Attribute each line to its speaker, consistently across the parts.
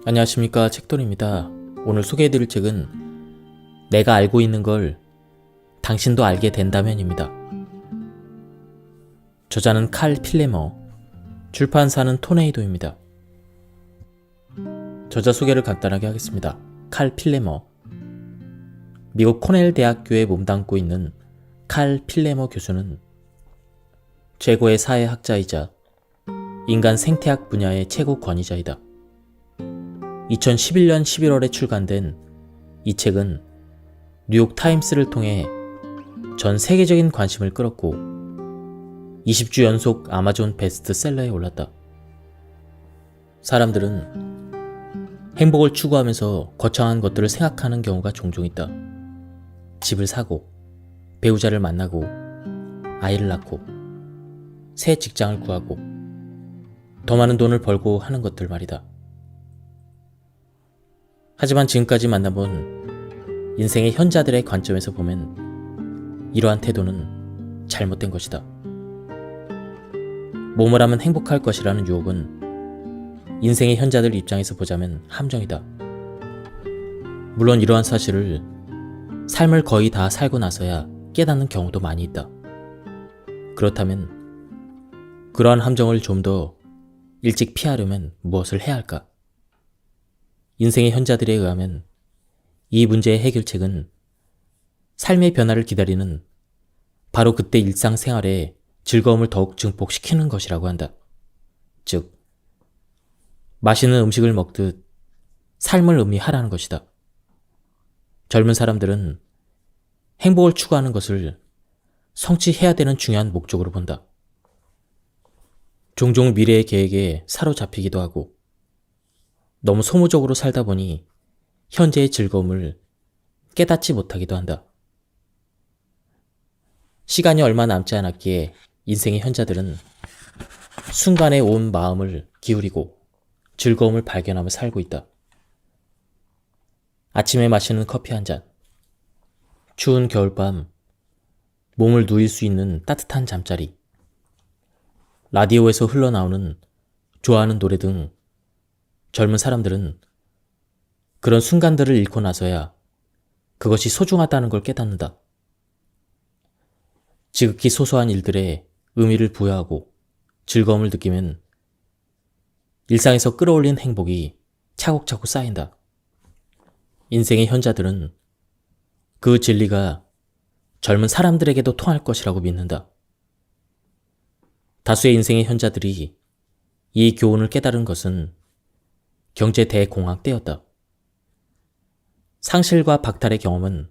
Speaker 1: 안녕하십니까, 책돌입니다. 오늘 소개해드릴 책은 내가 알고 있는 걸 당신도 알게 된다면입니다. 저자는 칼 필레머, 출판사는 토네이도입니다. 저자 소개를 간단하게 하겠습니다. 칼 필레머, 미국 코넬 대학교에 몸담고 있는 칼 필레머 교수는 최고의 사회학자이자 인간 생태학 분야의 최고 권위자이다. 2011년 11월에 출간된 이 책은 뉴욕 타임스를 통해 전 세계적인 관심을 끌었고 20주 연속 아마존 베스트셀러에 올랐다. 사람들은 행복을 추구하면서 거창한 것들을 생각하는 경우가 종종 있다. 집을 사고, 배우자를 만나고, 아이를 낳고, 새 직장을 구하고, 더 많은 돈을 벌고 하는 것들 말이다. 하지만 지금까지 만나본 인생의 현자들의 관점에서 보면 이러한 태도는 잘못된 것이다. 뭐뭐 하면 행복할 것이라는 유혹은 인생의 현자들 입장에서 보자면 함정이다. 물론 이러한 사실을 삶을 거의 다 살고 나서야 깨닫는 경우도 많이 있다. 그렇다면 그러한 함정을 좀 더 일찍 피하려면 무엇을 해야 할까? 인생의 현자들에 의하면 이 문제의 해결책은 삶의 변화를 기다리는 바로 그때 일상생활에 즐거움을 더욱 증폭시키는 것이라고 한다. 즉, 맛있는 음식을 먹듯 삶을 음미하라는 것이다. 젊은 사람들은 행복을 추구하는 것을 성취해야 되는 중요한 목적으로 본다. 종종 미래의 계획에 사로잡히기도 하고 너무 소모적으로 살다 보니 현재의 즐거움을 깨닫지 못하기도 한다. 시간이 얼마 남지 않았기에 인생의 현자들은 순간에 온 마음을 기울이고 즐거움을 발견하며 살고 있다. 아침에 마시는 커피 한 잔, 추운 겨울밤 몸을 누일 수 있는 따뜻한 잠자리, 라디오에서 흘러나오는 좋아하는 노래 등 젊은 사람들은 그런 순간들을 잃고 나서야 그것이 소중하다는 걸 깨닫는다. 지극히 소소한 일들에 의미를 부여하고 즐거움을 느끼면 일상에서 끌어올린 행복이 차곡차곡 쌓인다. 인생의 현자들은 그 진리가 젊은 사람들에게도 통할 것이라고 믿는다. 다수의 인생의 현자들이 이 교훈을 깨달은 것은 경제 대공황 때였다. 상실과 박탈의 경험은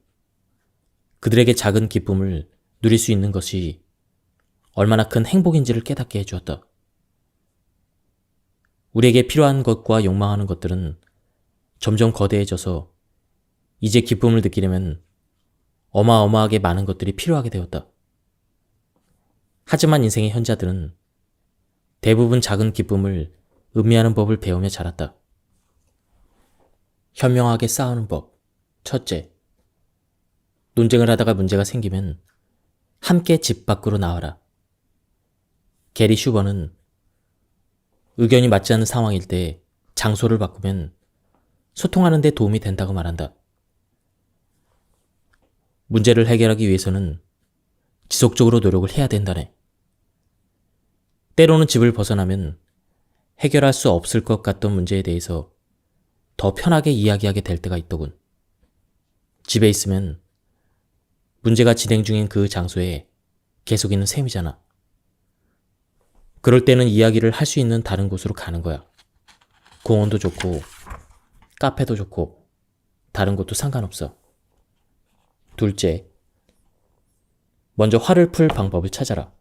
Speaker 1: 그들에게 작은 기쁨을 누릴 수 있는 것이 얼마나 큰 행복인지를 깨닫게 해주었다. 우리에게 필요한 것과 욕망하는 것들은 점점 거대해져서 이제 기쁨을 느끼려면 어마어마하게 많은 것들이 필요하게 되었다. 하지만 인생의 현자들은 대부분 작은 기쁨을 음미하는 법을 배우며 자랐다. 현명하게 싸우는 법. 첫째, 논쟁을 하다가 문제가 생기면 함께 집 밖으로 나와라. 게리 슈버는 의견이 맞지 않는 상황일 때 장소를 바꾸면 소통하는 데 도움이 된다고 말한다. 문제를 해결하기 위해서는 지속적으로 노력을 해야 된다네. 때로는 집을 벗어나면 해결할 수 없을 것 같던 문제에 대해서 더 편하게 이야기하게 될 때가 있더군. 집에 있으면 문제가 진행 중인 그 장소에 계속 있는 셈이잖아. 그럴 때는 이야기를 할 수 있는 다른 곳으로 가는 거야. 공원도 좋고 카페도 좋고 다른 곳도 상관없어. 둘째, 먼저 화를 풀 방법을 찾아라.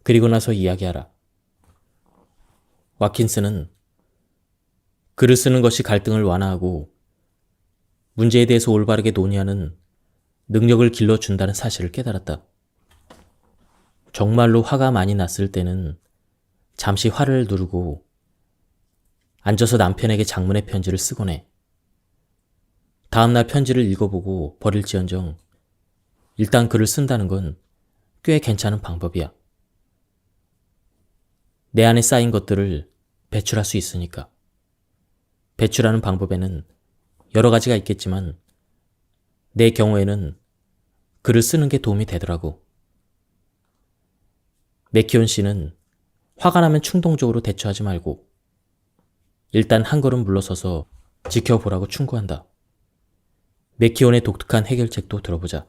Speaker 1: 그리고 나서 이야기하라. 와킨스는 글을 쓰는 것이 갈등을 완화하고 문제에 대해서 올바르게 논의하는 능력을 길러준다는 사실을 깨달았다. 정말로 화가 많이 났을 때는 잠시 화를 누르고 앉아서 남편에게 장문의 편지를 쓰곤 해. 다음날 편지를 읽어보고 버릴지언정 일단 글을 쓴다는 건 꽤 괜찮은 방법이야. 내 안에 쌓인 것들을 배출할 수 있으니까. 배출하는 방법에는 여러 가지가 있겠지만 내 경우에는 글을 쓰는 게 도움이 되더라고. 맥키온 씨는 화가 나면 충동적으로 대처하지 말고 일단 한 걸음 물러서서 지켜보라고 충고한다. 맥키온의 독특한 해결책도 들어보자.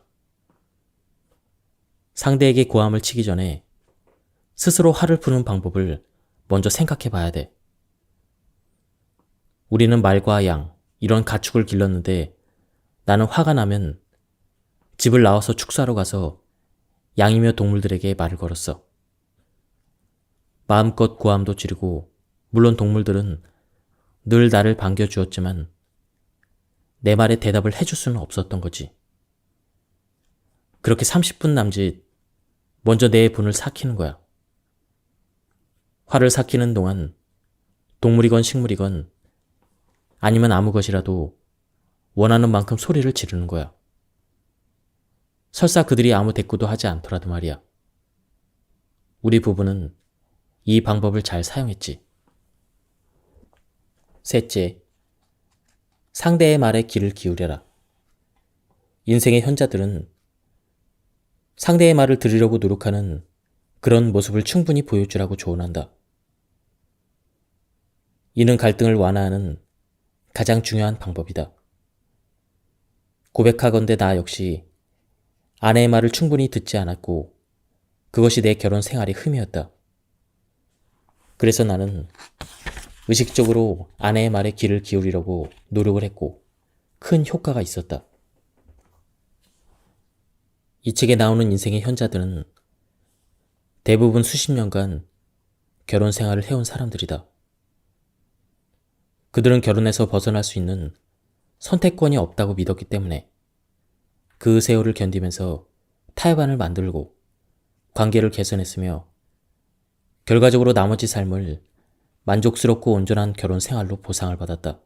Speaker 1: 상대에게 고함을 치기 전에 스스로 화를 푸는 방법을 먼저 생각해 봐야 돼. 우리는 말과 양, 이런 가축을 길렀는데 나는 화가 나면 집을 나와서 축사하러 가서 양이며 동물들에게 말을 걸었어. 마음껏 고함도 지르고 물론 동물들은 늘 나를 반겨주었지만 내 말에 대답을 해줄 수는 없었던 거지. 그렇게 30분 남짓 먼저 내 분을 삭히는 거야. 화를 삭히는 동안 동물이건 식물이건 아니면 아무 것이라도 원하는 만큼 소리를 지르는 거야. 설사 그들이 아무 대꾸도 하지 않더라도 말이야. 우리 부부는 이 방법을 잘 사용했지. 셋째, 상대의 말에 귀를 기울여라. 인생의 현자들은 상대의 말을 들으려고 노력하는 그런 모습을 충분히 보여주라고 조언한다. 이는 갈등을 완화하는 가장 중요한 방법이다. 고백하건대 나 역시 아내의 말을 충분히 듣지 않았고 그것이 내 결혼 생활의 흠이었다. 그래서 나는 의식적으로 아내의 말에 귀를 기울이려고 노력을 했고 큰 효과가 있었다. 이 책에 나오는 인생의 현자들은 대부분 수십 년간 결혼 생활을 해온 사람들이다. 그들은 결혼에서 벗어날 수 있는 선택권이 없다고 믿었기 때문에 그 세월을 견디면서 타협안을 만들고 관계를 개선했으며 결과적으로 나머지 삶을 만족스럽고 온전한 결혼 생활로 보상을 받았다.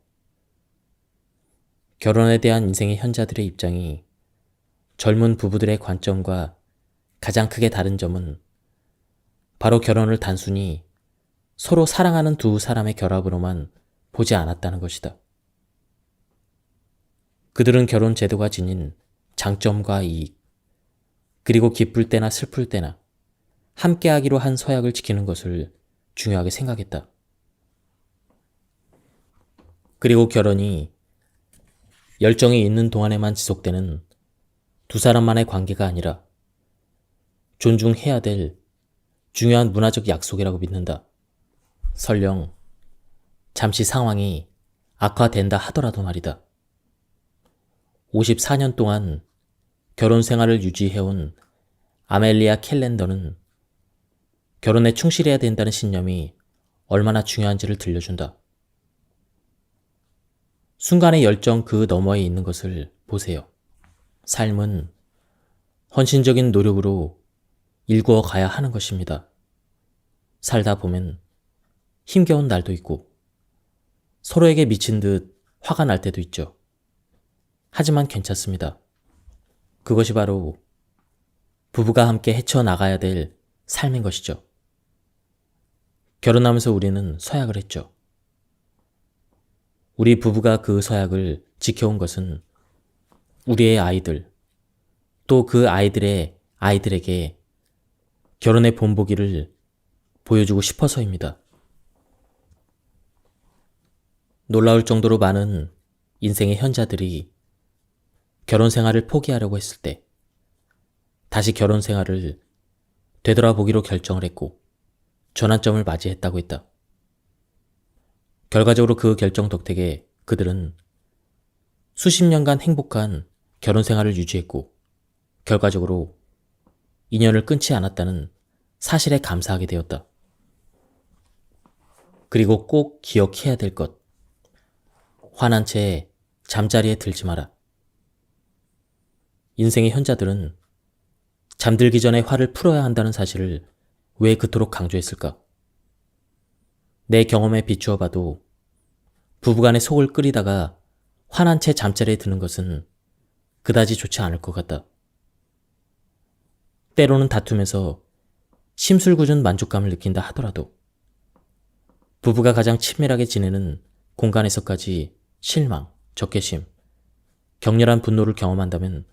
Speaker 1: 결혼에 대한 인생의 현자들의 입장이 젊은 부부들의 관점과 가장 크게 다른 점은 바로 결혼을 단순히 서로 사랑하는 두 사람의 결합으로만 보지 않았다는 것이다. 그들은 결혼 제도가 지닌 장점과 이익, 그리고 기쁠 때나 슬플 때나 함께하기로 한 서약을 지키는 것을 중요하게 생각했다. 그리고 결혼이 열정이 있는 동안에만 지속되는 두 사람만의 관계가 아니라 존중해야 될 중요한 문화적 약속이라고 믿는다. 설령 잠시 상황이 악화된다 하더라도 말이다. 54년 동안 결혼 생활을 유지해온 아멜리아 캘렌더는 결혼에 충실해야 된다는 신념이 얼마나 중요한지를 들려준다. 순간의 열정 그 너머에 있는 것을 보세요. 삶은 헌신적인 노력으로 일구어 가야 하는 것입니다. 살다 보면 힘겨운 날도 있고 서로에게 미친 듯 화가 날 때도 있죠. 하지만 괜찮습니다. 그것이 바로 부부가 함께 헤쳐나가야 될 삶인 것이죠. 결혼하면서 우리는 서약을 했죠. 우리 부부가 그 서약을 지켜온 것은 우리의 아이들, 또 그 아이들의 아이들에게 결혼의 본보기를 보여주고 싶어서입니다. 놀라울 정도로 많은 인생의 현자들이 결혼 생활을 포기하려고 했을 때 다시 결혼 생활을 되돌아보기로 결정을 했고 전환점을 맞이했다고 했다. 결과적으로 그 결정 덕택에 그들은 수십 년간 행복한 결혼 생활을 유지했고 결과적으로 인연을 끊지 않았다는 사실에 감사하게 되었다. 그리고 꼭 기억해야 될 것. 화난 채 잠자리에 들지 마라. 인생의 현자들은 잠들기 전에 화를 풀어야 한다는 사실을 왜 그토록 강조했을까? 내 경험에 비추어 봐도 부부간의 속을 끓이다가 화난 채 잠자리에 드는 것은 그다지 좋지 않을 것 같다. 때로는 다투면서 심술궂은 만족감을 느낀다 하더라도 부부가 가장 친밀하게 지내는 공간에서까지 실망, 적개심, 격렬한 분노를 경험한다면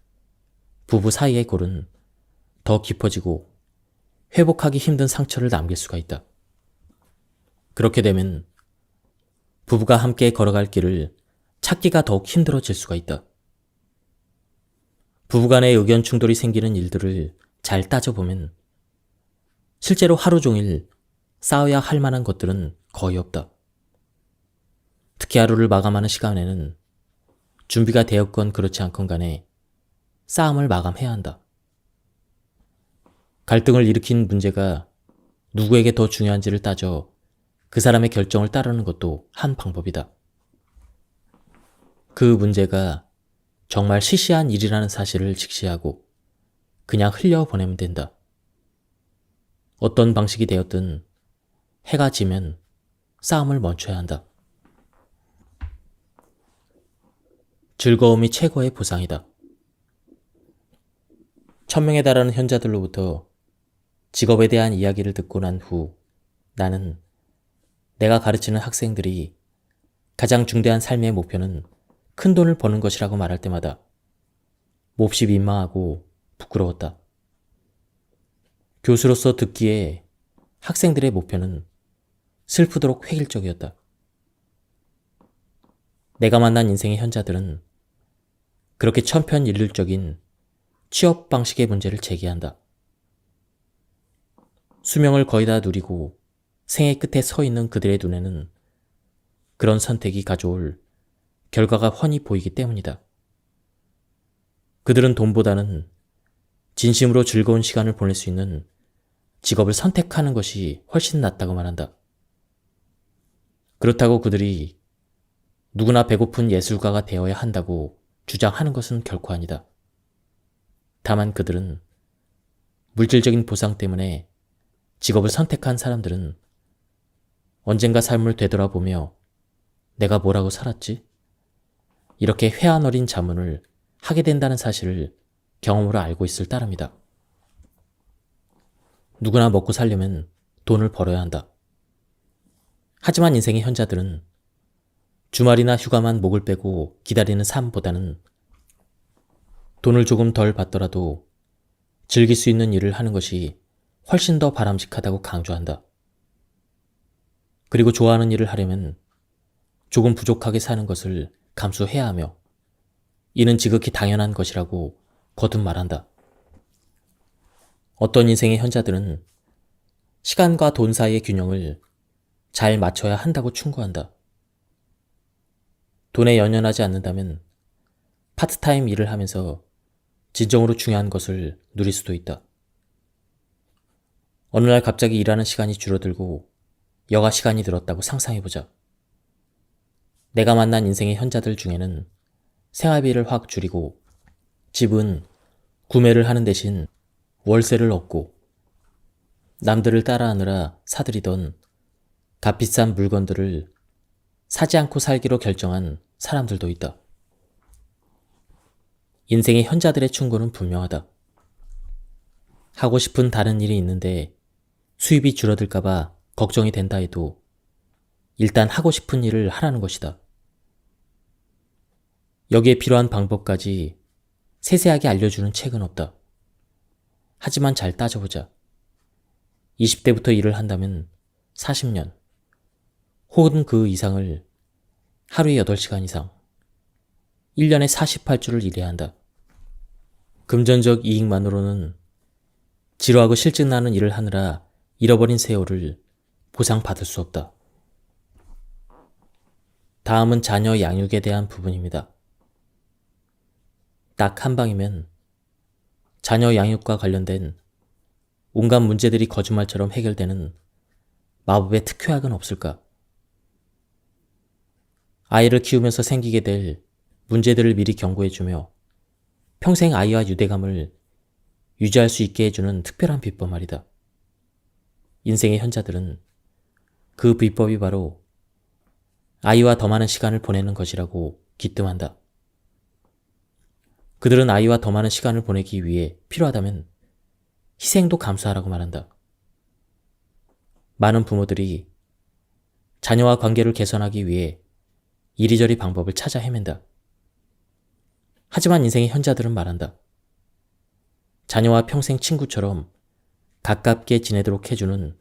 Speaker 1: 부부 사이의 골은 더 깊어지고 회복하기 힘든 상처를 남길 수가 있다. 그렇게 되면 부부가 함께 걸어갈 길을 찾기가 더욱 힘들어질 수가 있다. 부부간의 의견 충돌이 생기는 일들을 잘 따져보면 실제로 하루 종일 싸워야 할 만한 것들은 거의 없다. 특히 하루를 마감하는 시간에는 준비가 되었건 그렇지 않건 간에 싸움을 마감해야 한다. 갈등을 일으킨 문제가 누구에게 더 중요한지를 따져 그 사람의 결정을 따르는 것도 한 방법이다. 그 문제가 정말 시시한 일이라는 사실을 직시하고 그냥 흘려보내면 된다. 어떤 방식이 되었든 해가 지면 싸움을 멈춰야 한다. 즐거움이 최고의 보상이다. 1000명에 달하는 현자들로부터 직업에 대한 이야기를 듣고 난 후 나는 내가 가르치는 학생들이 가장 중대한 삶의 목표는 큰 돈을 버는 것이라고 말할 때마다 몹시 민망하고 부끄러웠다. 교수로서 듣기에 학생들의 목표는 슬프도록 획일적이었다. 내가 만난 인생의 현자들은 그렇게 천편일률적인 취업 방식의 문제를 제기한다. 수명을 거의 다 누리고 생애 끝에 서 있는 그들의 눈에는 그런 선택이 가져올 결과가 훤히 보이기 때문이다. 그들은 돈보다는 진심으로 즐거운 시간을 보낼 수 있는 직업을 선택하는 것이 훨씬 낫다고 말한다. 그렇다고 그들이 누구나 배고픈 예술가가 되어야 한다고 주장하는 것은 결코 아니다. 다만 그들은 물질적인 보상 때문에 직업을 선택한 사람들은 언젠가 삶을 되돌아보며 내가 뭐라고 살았지? 이렇게 회한 어린 자문을 하게 된다는 사실을 경험으로 알고 있을 따름이다. 누구나 먹고 살려면 돈을 벌어야 한다. 하지만 인생의 현자들은 주말이나 휴가만 목을 빼고 기다리는 삶보다는 돈을 조금 덜 받더라도 즐길 수 있는 일을 하는 것이 훨씬 더 바람직하다고 강조한다. 그리고 좋아하는 일을 하려면 조금 부족하게 사는 것을 감수해야 하며 이는 지극히 당연한 것이라고 거듭 말한다. 어떤 인생의 현자들은 시간과 돈 사이의 균형을 잘 맞춰야 한다고 충고한다. 돈에 연연하지 않는다면 파트타임 일을 하면서 진정으로 중요한 것을 누릴 수도 있다. 어느 날 갑자기 일하는 시간이 줄어들고 여가 시간이 늘었다고 상상해보자. 내가 만난 인생의 현자들 중에는 생활비를 확 줄이고 집은 구매를 하는 대신 월세를 얻고 남들을 따라하느라 사들이던 값비싼 물건들을 사지 않고 살기로 결정한 사람들도 있다. 인생의 현자들의 충고는 분명하다. 하고 싶은 다른 일이 있는데 수입이 줄어들까봐 걱정이 된다 해도 일단 하고 싶은 일을 하라는 것이다. 여기에 필요한 방법까지 세세하게 알려주는 책은 없다. 하지만 잘 따져보자. 20대부터 일을 한다면 40년 혹은 그 이상을 하루에 8시간 이상 1년에 48주를 일해야 한다. 금전적 이익만으로는 지루하고 실증나는 일을 하느라 잃어버린 세월을 보상받을 수 없다. 다음은 자녀 양육에 대한 부분입니다. 딱 한 방이면 자녀 양육과 관련된 온갖 문제들이 거짓말처럼 해결되는 마법의 특효약은 없을까? 아이를 키우면서 생기게 될 문제들을 미리 경고해주며 평생 아이와 유대감을 유지할 수 있게 해주는 특별한 비법 말이다. 인생의 현자들은 그 비법이 바로 아이와 더 많은 시간을 보내는 것이라고 기뜸한다. 그들은 아이와 더 많은 시간을 보내기 위해 필요하다면 희생도 감수하라고 말한다. 많은 부모들이 자녀와 관계를 개선하기 위해 이리저리 방법을 찾아 헤맨다. 하지만 인생의 현자들은 말한다. 자녀와 평생 친구처럼 가깝게 지내도록 해주는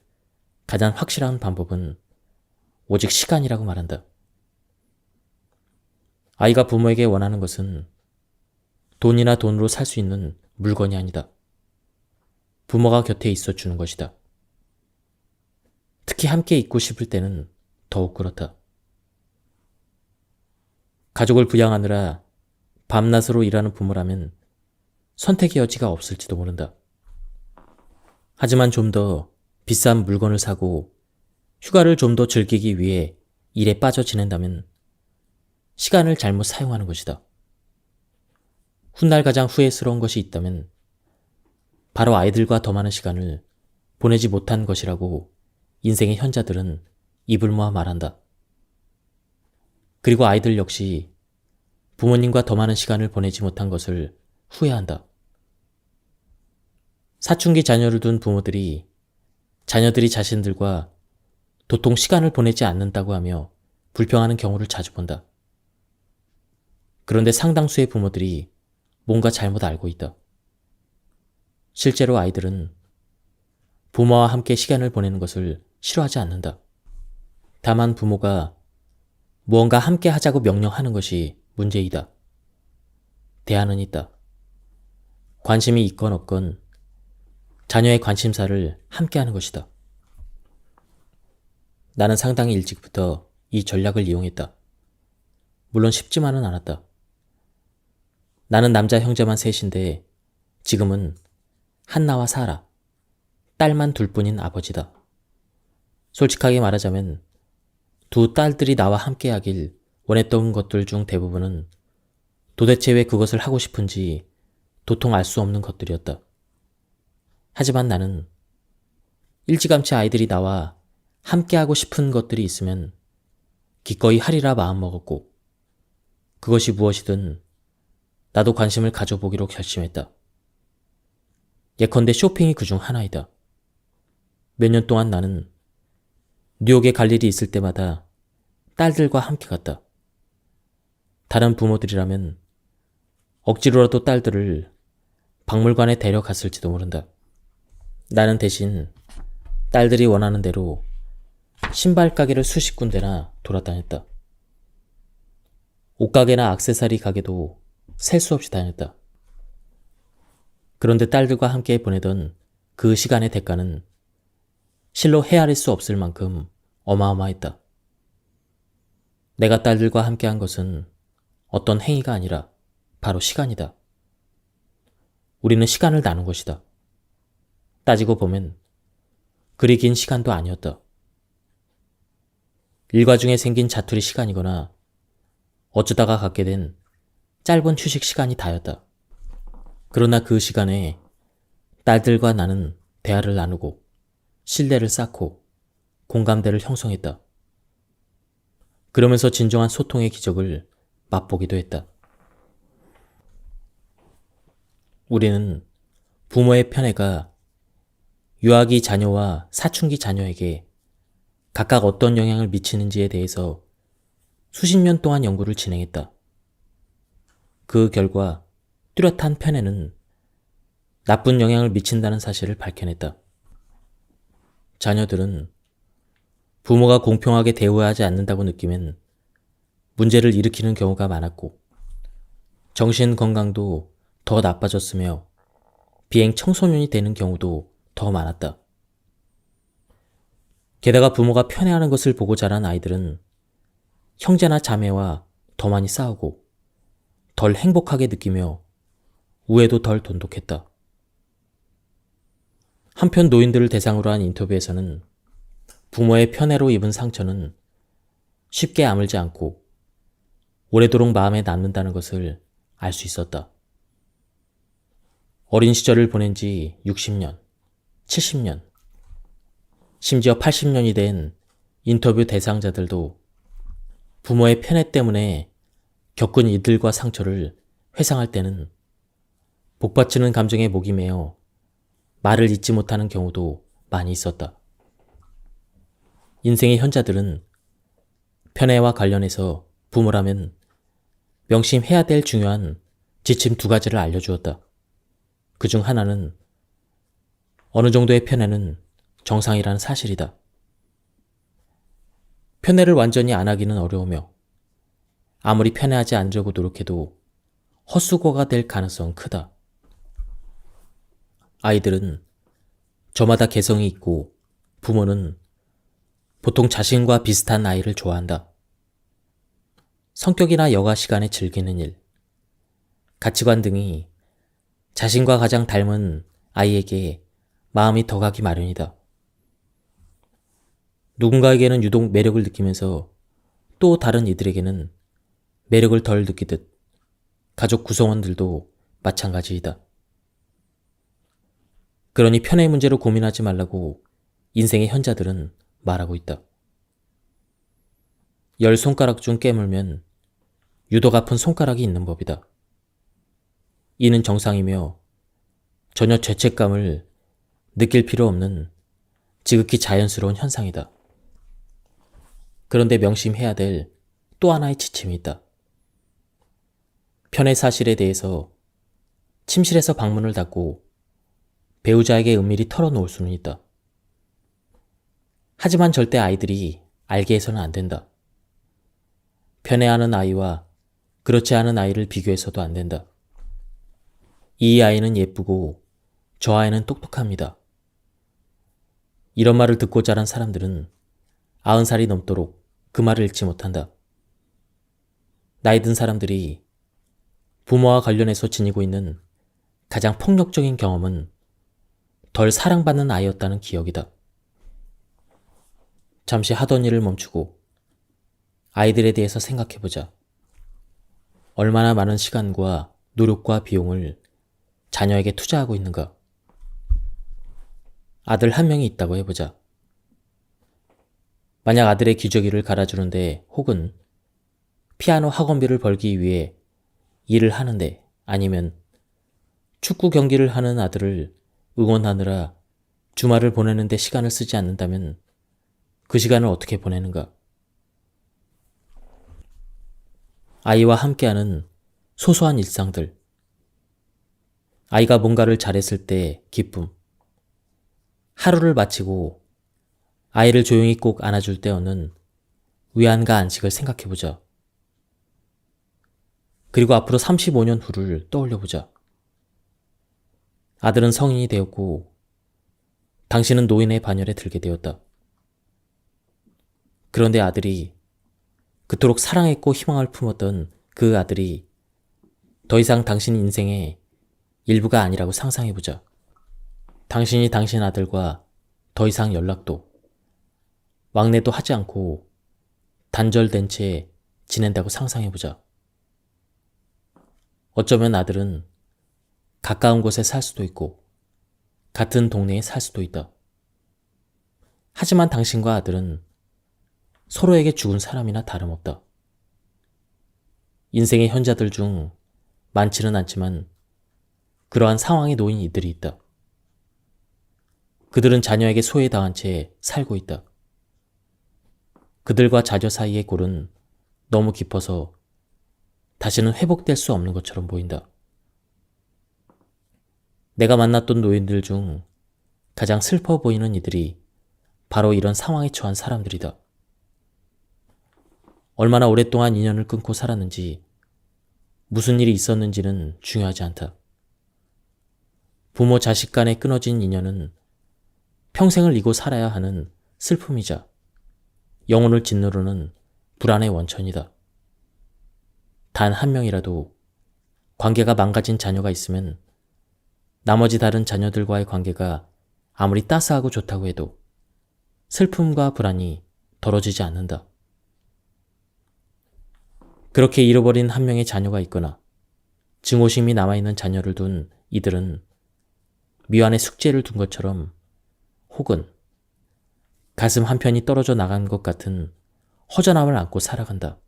Speaker 1: 가장 확실한 방법은 오직 시간이라고 말한다. 아이가 부모에게 원하는 것은 돈이나 돈으로 살 수 있는 물건이 아니다. 부모가 곁에 있어 주는 것이다. 특히 함께 있고 싶을 때는 더욱 그렇다. 가족을 부양하느라 밤낮으로 일하는 부모라면 선택의 여지가 없을지도 모른다. 하지만 좀 더 비싼 물건을 사고 휴가를 좀 더 즐기기 위해 일에 빠져 지낸다면 시간을 잘못 사용하는 것이다. 훗날 가장 후회스러운 것이 있다면 바로 아이들과 더 많은 시간을 보내지 못한 것이라고 인생의 현자들은 입을 모아 말한다. 그리고 아이들 역시 부모님과 더 많은 시간을 보내지 못한 것을 후회한다. 사춘기 자녀를 둔 부모들이 자녀들이 자신들과 도통 시간을 보내지 않는다고 하며 불평하는 경우를 자주 본다. 그런데 상당수의 부모들이 뭔가 잘못 알고 있다. 실제로 아이들은 부모와 함께 시간을 보내는 것을 싫어하지 않는다. 다만 부모가 무언가 함께 하자고 명령하는 것이 문제이다. 대안은 있다. 관심이 있건 없건 자녀의 관심사를 함께 하는 것이다. 나는 상당히 일찍부터 이 전략을 이용했다. 물론 쉽지만은 않았다. 나는 남자 형제만 셋인데 지금은 한나와 사라, 딸만 둘뿐인 아버지다. 솔직하게 말하자면 두 딸들이 나와 함께하길 원했던 것들 중 대부분은 도대체 왜 그것을 하고 싶은지 도통 알 수 없는 것들이었다. 하지만 나는 일찌감치 아이들이 나와 함께하고 싶은 것들이 있으면 기꺼이 하리라 마음먹었고 그것이 무엇이든 나도 관심을 가져보기로 결심했다. 예컨대 쇼핑이 그중 하나이다. 몇 년 동안 나는 뉴욕에 갈 일이 있을 때마다 딸들과 함께 갔다. 다른 부모들이라면 억지로라도 딸들을 박물관에 데려갔을지도 모른다. 나는 대신 딸들이 원하는 대로 신발 가게를 수십 군데나 돌아다녔다. 옷가게나 액세서리 가게도 셀 수 없이 다녔다. 그런데 딸들과 함께 보내던 그 시간의 대가는 실로 헤아릴 수 없을 만큼 어마어마했다. 내가 딸들과 함께한 것은 어떤 행위가 아니라 바로 시간이다. 우리는 시간을 나눈 것이다. 따지고 보면 그리 긴 시간도 아니었다. 일과 중에 생긴 자투리 시간이거나 어쩌다가 갖게 된 짧은 휴식 시간이 다였다. 그러나 그 시간에 딸들과 나는 대화를 나누고 신뢰를 쌓고 공감대를 형성했다. 그러면서 진정한 소통의 기적을 맛보기도 했다. 우리는 부모의 편애가 유아기 자녀와 사춘기 자녀에게 각각 어떤 영향을 미치는지에 대해서 수십 년 동안 연구를 진행했다. 그 결과 뚜렷한 편애는 나쁜 영향을 미친다는 사실을 밝혀냈다. 자녀들은 부모가 공평하게 대우하지 않는다고 느끼면 문제를 일으키는 경우가 많았고 정신 건강도 더 나빠졌으며 비행 청소년이 되는 경우도 더 많았다. 게다가 부모가 편애하는 것을 보고 자란 아이들은 형제나 자매와 더 많이 싸우고 덜 행복하게 느끼며 우애도 덜 돈독했다. 한편 노인들을 대상으로 한 인터뷰에서는 부모의 편애로 입은 상처는 쉽게 아물지 않고 오래도록 마음에 남는다는 것을 알 수 있었다. 어린 시절을 보낸 지 60년, 70년, 심지어 80년이 된 인터뷰 대상자들도 부모의 편애 때문에 겪은 이들과 상처를 회상할 때는 복받치는 감정에 목이 메어 말을 잇지 못하는 경우도 많이 있었다. 인생의 현자들은 편애와 관련해서 부모라면 명심해야 될 중요한 지침 2가지를 알려주었다. 그중 하나는 어느 정도의 편애는 정상이라는 사실이다. 편애를 완전히 안 하기는 어려우며 아무리 편애하지 않으려고 노력해도 헛수고가 될 가능성은 크다. 아이들은 저마다 개성이 있고 부모는 보통 자신과 비슷한 아이를 좋아한다. 성격이나 여가 시간에 즐기는 일, 가치관 등이 자신과 가장 닮은 아이에게 마음이 더 가기 마련이다. 누군가에게는 유독 매력을 느끼면서 또 다른 이들에게는 매력을 덜 느끼듯 가족 구성원들도 마찬가지이다. 그러니 편애 문제로 고민하지 말라고 인생의 현자들은 말하고 있다. 10손가락 중 깨물면 유독 아픈 손가락이 있는 법이다. 이는 정상이며 전혀 죄책감을 느낄 필요 없는 지극히 자연스러운 현상이다. 그런데 명심해야 될 또 하나의 지침이 있다. 편애 사실에 대해서 침실에서 방문을 닫고 배우자에게 은밀히 털어놓을 수는 있다. 하지만 절대 아이들이 알게 해서는 안 된다. 편애하는 아이와 그렇지 않은 아이를 비교해서도 안 된다. 이 아이는 예쁘고 저 아이는 똑똑합니다. 이런 말을 듣고 자란 사람들은 90살이 넘도록 그 말을 읽지 못한다. 나이 든 사람들이 부모와 관련해서 지니고 있는 가장 폭력적인 경험은 덜 사랑받는 아이였다는 기억이다. 잠시 하던 일을 멈추고 아이들에 대해서 생각해보자. 얼마나 많은 시간과 노력과 비용을 자녀에게 투자하고 있는가? 아들 한 명이 있다고 해보자. 만약 아들의 기저귀를 갈아주는데 혹은 피아노 학원비를 벌기 위해 일을 하는데 아니면 축구 경기를 하는 아들을 응원하느라 주말을 보내는데 시간을 쓰지 않는다면 그 시간을 어떻게 보내는가? 아이와 함께하는 소소한 일상들. 아이가 뭔가를 잘했을 때 기쁨. 하루를 마치고 아이를 조용히 꼭 안아줄 때 얻는 위안과 안식을 생각해보자. 그리고 앞으로 35년 후를 떠올려보자. 아들은 성인이 되었고 당신은 노인의 반열에 들게 되었다. 그런데 아들이 그토록 사랑했고 희망을 품었던 그 아들이 더 이상 당신 인생의 일부가 아니라고 상상해보자. 당신이 당신 아들과 더 이상 연락도, 왕래도 하지 않고 단절된 채 지낸다고 상상해보자. 어쩌면 아들은 가까운 곳에 살 수도 있고 같은 동네에 살 수도 있다. 하지만 당신과 아들은 서로에게 죽은 사람이나 다름없다. 인생의 현자들 중 많지는 않지만 그러한 상황에 놓인 이들이 있다. 그들은 자녀에게 소외당한 채 살고 있다. 그들과 자녀 사이의 골은 너무 깊어서 다시는 회복될 수 없는 것처럼 보인다. 내가 만났던 노인들 중 가장 슬퍼 보이는 이들이 바로 이런 상황에 처한 사람들이다. 얼마나 오랫동안 인연을 끊고 살았는지, 무슨 일이 있었는지는 중요하지 않다. 부모 자식 간에 끊어진 인연은 평생을 이고 살아야 하는 슬픔이자 영혼을 짓누르는 불안의 원천이다. 단 한 명이라도 관계가 망가진 자녀가 있으면 나머지 다른 자녀들과의 관계가 아무리 따스하고 좋다고 해도 슬픔과 불안이 덜어지지 않는다. 그렇게 잃어버린 한 명의 자녀가 있거나 증오심이 남아있는 자녀를 둔 이들은 미완의 숙제를 둔 것처럼 혹은 가슴 한편이 떨어져 나간 것 같은 허전함을 안고 살아간다.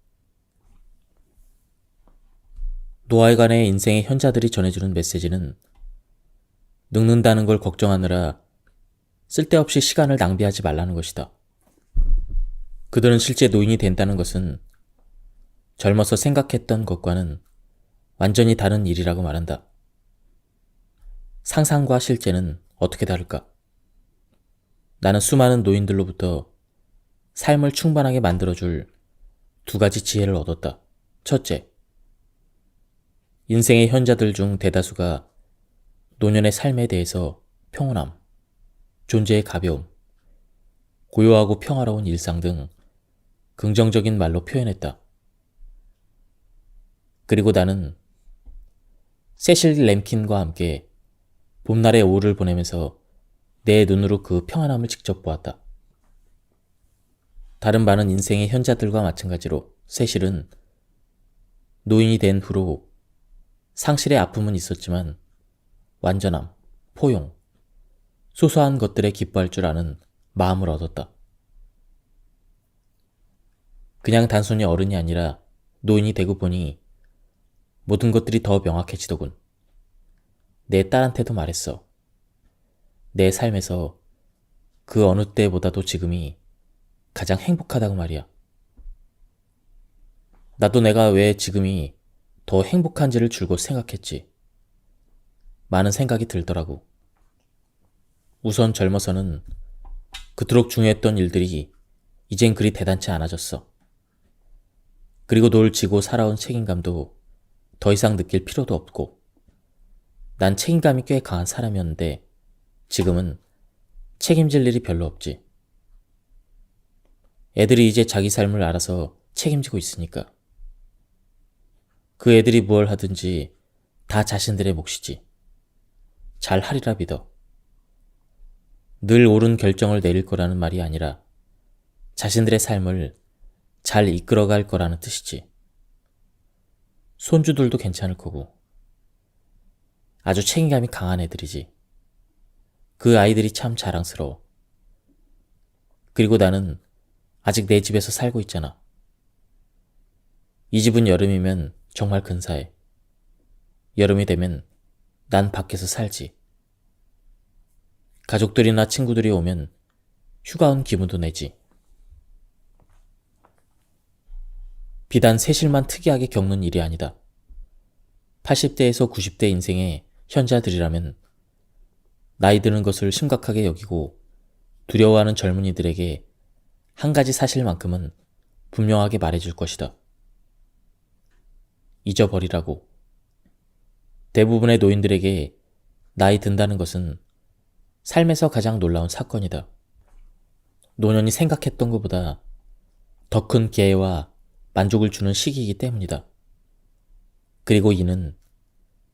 Speaker 1: 노알간의 인생의 현자들이 전해주는 메시지는 늙는다는 걸 걱정하느라 쓸데없이 시간을 낭비하지 말라는 것이다. 그들은 실제 노인이 된다는 것은 젊어서 생각했던 것과는 완전히 다른 일이라고 말한다. 상상과 실제는 어떻게 다를까? 나는 수많은 노인들로부터 삶을 충만하게 만들어줄 두 가지 지혜를 얻었다. 첫째, 인생의 현자들 중 대다수가 노년의 삶에 대해서 평온함, 존재의 가벼움, 고요하고 평화로운 일상 등 긍정적인 말로 표현했다. 그리고 나는 세실 램킨과 함께 봄날의 오후를 보내면서 내 눈으로 그 평안함을 직접 보았다. 다른 많은 인생의 현자들과 마찬가지로 세실은 노인이 된 후로 상실의 아픔은 있었지만 완전함, 포용, 소소한 것들에 기뻐할 줄 아는 마음을 얻었다. 그냥 단순히 어른이 아니라 노인이 되고 보니 모든 것들이 더 명확해지더군. 내 딸한테도 말했어. 내 삶에서 그 어느 때보다도 지금이 가장 행복하다고 말이야. 나도 내가 왜 지금이 더 행복한지를 줄곧 생각했지. 많은 생각이 들더라고. 우선 젊어서는 그토록 중요했던 일들이 이젠 그리 대단치 않아졌어. 그리고 널 지고 살아온 책임감도 더 이상 느낄 필요도 없고, 난 책임감이 꽤 강한 사람이었는데 지금은 책임질 일이 별로 없지. 애들이 이제 자기 삶을 알아서 책임지고 있으니까. 그 애들이 뭘 하든지 다 자신들의 몫이지. 잘 하리라 믿어. 늘 옳은 결정을 내릴 거라는 말이 아니라 자신들의 삶을 잘 이끌어갈 거라는 뜻이지. 손주들도 괜찮을 거고. 아주 책임감이 강한 애들이지. 그 아이들이 참 자랑스러워. 그리고 나는 아직 내 집에서 살고 있잖아. 이 집은 여름이면 정말 근사해. 여름이 되면 난 밖에서 살지. 가족들이나 친구들이 오면 휴가 온 기분도 내지. 비단 세실만 특이하게 겪는 일이 아니다. 80대에서 90대 인생의 현자들이라면 나이 드는 것을 심각하게 여기고 두려워하는 젊은이들에게 한 가지 사실만큼은 분명하게 말해줄 것이다. 잊어버리라고. 대부분의 노인들에게 나이 든다는 것은 삶에서 가장 놀라운 사건이다. 노년이 생각했던 것보다 더 큰 기회와 만족을 주는 시기이기 때문이다. 그리고 이는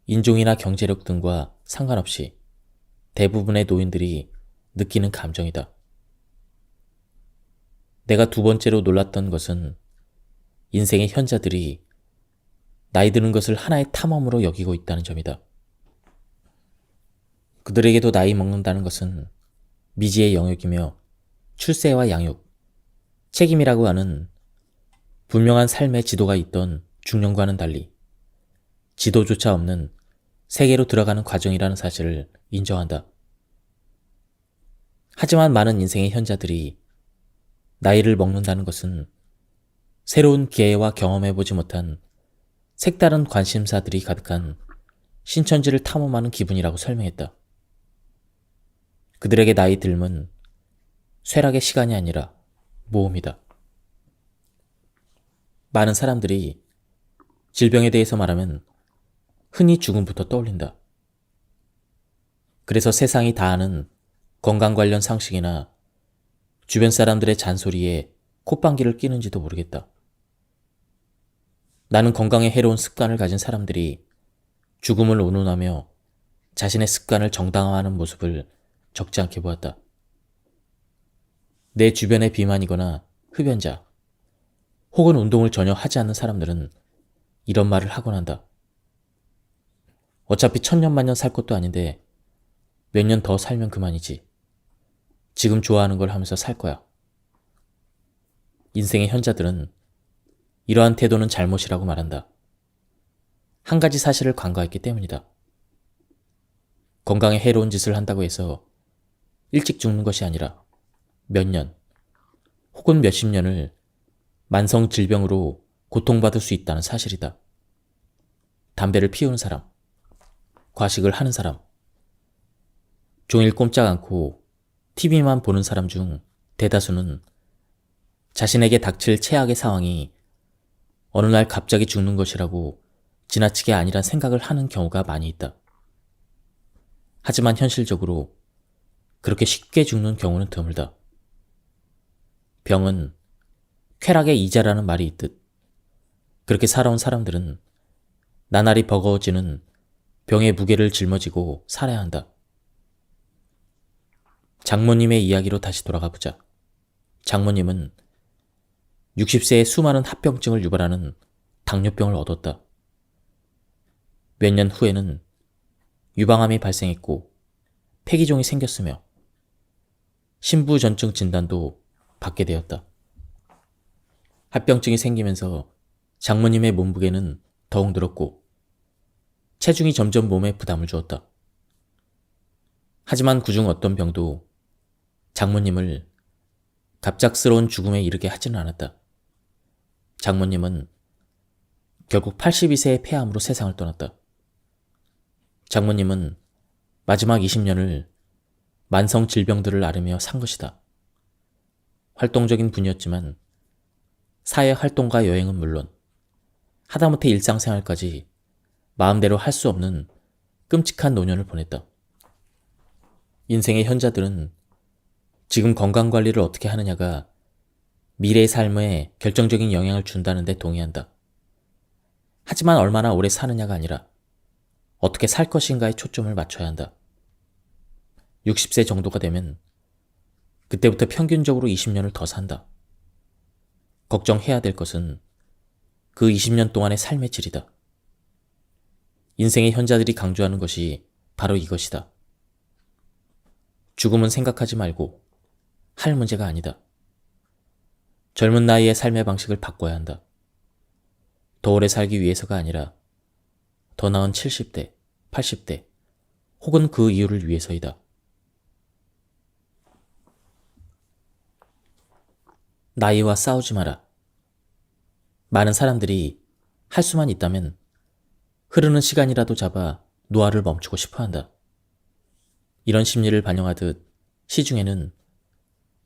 Speaker 1: 인종이나 경제력 등과 상관없이 대부분의 노인들이 느끼는 감정이다. 내가 두 번째로 놀랐던 것은 인생의 현자들이 나이 드는 것을 하나의 탐험으로 여기고 있다는 점이다. 그들에게도 나이 먹는다는 것은 미지의 영역이며 출세와 양육, 책임이라고 하는 분명한 삶의 지도가 있던 중년과는 달리 지도조차 없는 세계로 들어가는 과정이라는 사실을 인정한다. 하지만 많은 인생의 현자들이 나이를 먹는다는 것은 새로운 기회와 경험해보지 못한 색다른 관심사들이 가득한 신천지를 탐험하는 기분이라고 설명했다. 그들에게 나이 들면 쇠락의 시간이 아니라 모험이다. 많은 사람들이 질병에 대해서 말하면 흔히 죽음부터 떠올린다. 그래서 세상이 다 아는 건강 관련 상식이나 주변 사람들의 잔소리에 콧방귀를 뀌는지도 모르겠다. 나는 건강에 해로운 습관을 가진 사람들이 죽음을 운운하며 자신의 습관을 정당화하는 모습을 적지 않게 보았다. 내 주변의 비만이거나 흡연자, 혹은 운동을 전혀 하지 않는 사람들은 이런 말을 하곤 한다. 어차피 천년만년 살 것도 아닌데 몇 년 더 살면 그만이지. 지금 좋아하는 걸 하면서 살 거야. 인생의 현자들은 이러한 태도는 잘못이라고 말한다. 한 가지 사실을 간과했기 때문이다. 건강에 해로운 짓을 한다고 해서 일찍 죽는 것이 아니라 몇 년, 혹은 몇십 년을 만성 질병으로 고통받을 수 있다는 사실이다. 담배를 피우는 사람, 과식을 하는 사람, 종일 꼼짝 않고 TV만 보는 사람 중 대다수는 자신에게 닥칠 최악의 상황이 어느 날 갑자기 죽는 것이라고 지나치게 아니란 생각을 하는 경우가 많이 있다. 하지만 현실적으로 그렇게 쉽게 죽는 경우는 드물다. 병은 쾌락의 이자라는 말이 있듯 그렇게 살아온 사람들은 나날이 버거워지는 병의 무게를 짊어지고 살아야 한다. 장모님의 이야기로 다시 돌아가 보자. 장모님은 60세에 수많은 합병증을 유발하는 당뇨병을 얻었다. 몇 년 후에는 유방암이 발생했고 폐기종이 생겼으며 신부전증 진단도 받게 되었다. 합병증이 생기면서 장모님의 몸무게는 더욱 늘었고 체중이 점점 몸에 부담을 주었다. 하지만 그중 어떤 병도 장모님을 갑작스러운 죽음에 이르게 하지는 않았다. 장모님은 결국 82세의 폐암으로 세상을 떠났다. 장모님은 마지막 20년을 만성 질병들을 앓으며 산 것이다. 활동적인 분이었지만 사회 활동과 여행은 물론 하다못해 일상생활까지 마음대로 할 수 없는 끔찍한 노년을 보냈다. 인생의 현자들은 지금 건강관리를 어떻게 하느냐가 미래의 삶에 결정적인 영향을 준다는 데 동의한다. 하지만 얼마나 오래 사느냐가 아니라 어떻게 살 것인가에 초점을 맞춰야 한다. 60세 정도가 되면 그때부터 평균적으로 20년을 더 산다. 걱정해야 될 것은 그 20년 동안의 삶의 질이다. 인생의 현자들이 강조하는 것이 바로 이것이다. 죽음은 생각하지 말고 할 문제가 아니다. 젊은 나이에 삶의 방식을 바꿔야 한다. 더 오래 살기 위해서가 아니라 더 나은 70대, 80대 혹은 그 이유를 위해서이다. 나이와 싸우지 마라. 많은 사람들이 할 수만 있다면 흐르는 시간이라도 잡아 노화를 멈추고 싶어 한다. 이런 심리를 반영하듯 시중에는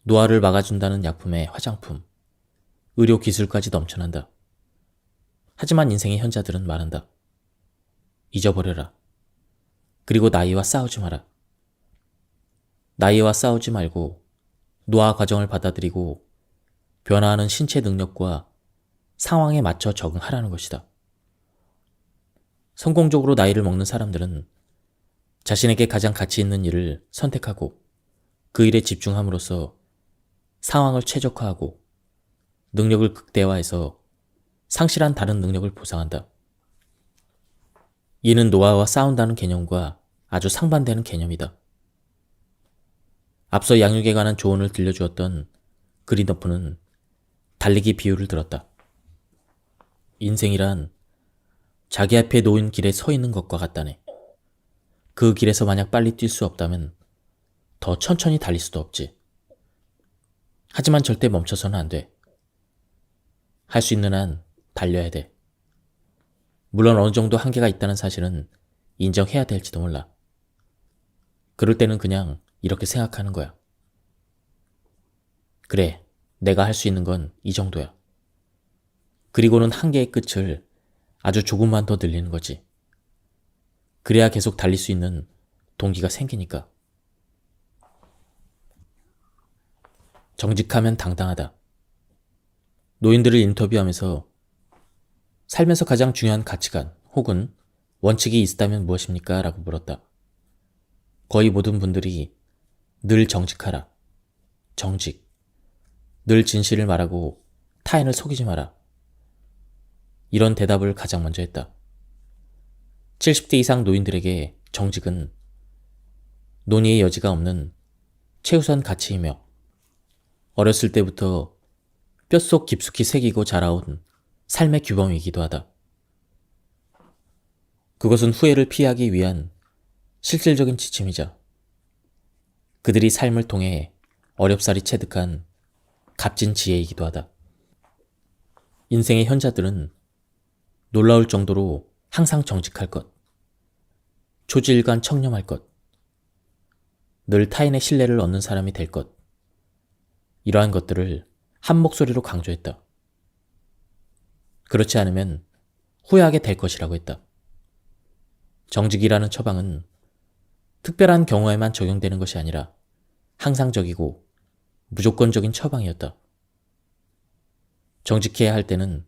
Speaker 1: 노화를 막아준다는 약품에 화장품, 의료기술까지 넘쳐난다. 하지만 인생의 현자들은 말한다. 잊어버려라. 그리고 나이와 싸우지 마라. 나이와 싸우지 말고 노화 과정을 받아들이고 변화하는 신체 능력과 상황에 맞춰 적응하라는 것이다. 성공적으로 나이를 먹는 사람들은 자신에게 가장 가치 있는 일을 선택하고 그 일에 집중함으로써 상황을 최적화하고 능력을 극대화해서 상실한 다른 능력을 보상한다. 이는 노화와 싸운다는 개념과 아주 상반되는 개념이다. 앞서 양육에 관한 조언을 들려주었던 그린더프는 달리기 비유를 들었다. 인생이란 자기 앞에 놓인 길에 서 있는 것과 같다네. 그 길에서 만약 빨리 뛸 수 없다면 더 천천히 달릴 수도 없지. 하지만 절대 멈춰서는 안 돼. 할 수 있는 한 달려야 돼. 물론 어느 정도 한계가 있다는 사실은 인정해야 될지도 몰라. 그럴 때는 그냥 이렇게 생각하는 거야. 그래, 내가 할 수 있는 건 이 정도야. 그리고는 한계의 끝을 아주 조금만 더 늘리는 거지. 그래야 계속 달릴 수 있는 동기가 생기니까. 정직하면 당당하다. 노인들을 인터뷰하면서 살면서 가장 중요한 가치관 혹은 원칙이 있다면 무엇입니까? 라고 물었다. 거의 모든 분들이 늘 정직하라. 정직. 늘 진실을 말하고 타인을 속이지 마라. 이런 대답을 가장 먼저 했다. 70대 이상 노인들에게 정직은 논의의 여지가 없는 최우선 가치이며 어렸을 때부터 뼛속 깊숙이 새기고 자라온 삶의 규범이기도 하다. 그것은 후회를 피하기 위한 실질적인 지침이자 그들이 삶을 통해 어렵사리 체득한 값진 지혜이기도 하다. 인생의 현자들은 놀라울 정도로 항상 정직할 것, 초지일관 청렴할 것, 늘 타인의 신뢰를 얻는 사람이 될 것, 이러한 것들을 한 목소리로 강조했다. 그렇지 않으면 후회하게 될 것이라고 했다. 정직이라는 처방은 특별한 경우에만 적용되는 것이 아니라 항상적이고 무조건적인 처방이었다. 정직해야 할 때는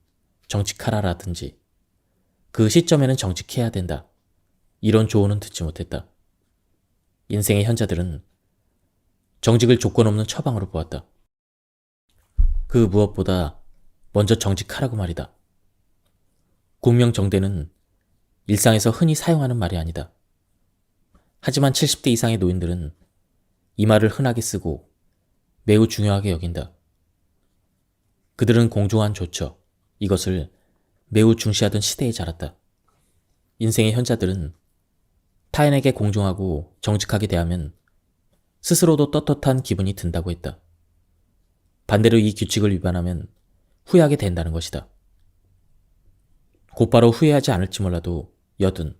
Speaker 1: 정직하라라든지 그 시점에는 정직해야 된다. 이런 조언은 듣지 못했다. 인생의 현자들은 정직을 조건 없는 처방으로 보았다. 그 무엇보다 먼저 정직하라고 말이다. 공명정대는 일상에서 흔히 사용하는 말이 아니다. 하지만 70대 이상의 노인들은 이 말을 흔하게 쓰고 매우 중요하게 여긴다. 그들은 공정한 조처, 이것을 매우 중시하던 시대에 자랐다. 인생의 현자들은 타인에게 공정하고 정직하게 대하면 스스로도 떳떳한 기분이 든다고 했다. 반대로 이 규칙을 위반하면 후회하게 된다는 것이다. 곧바로 후회하지 않을지 몰라도 여든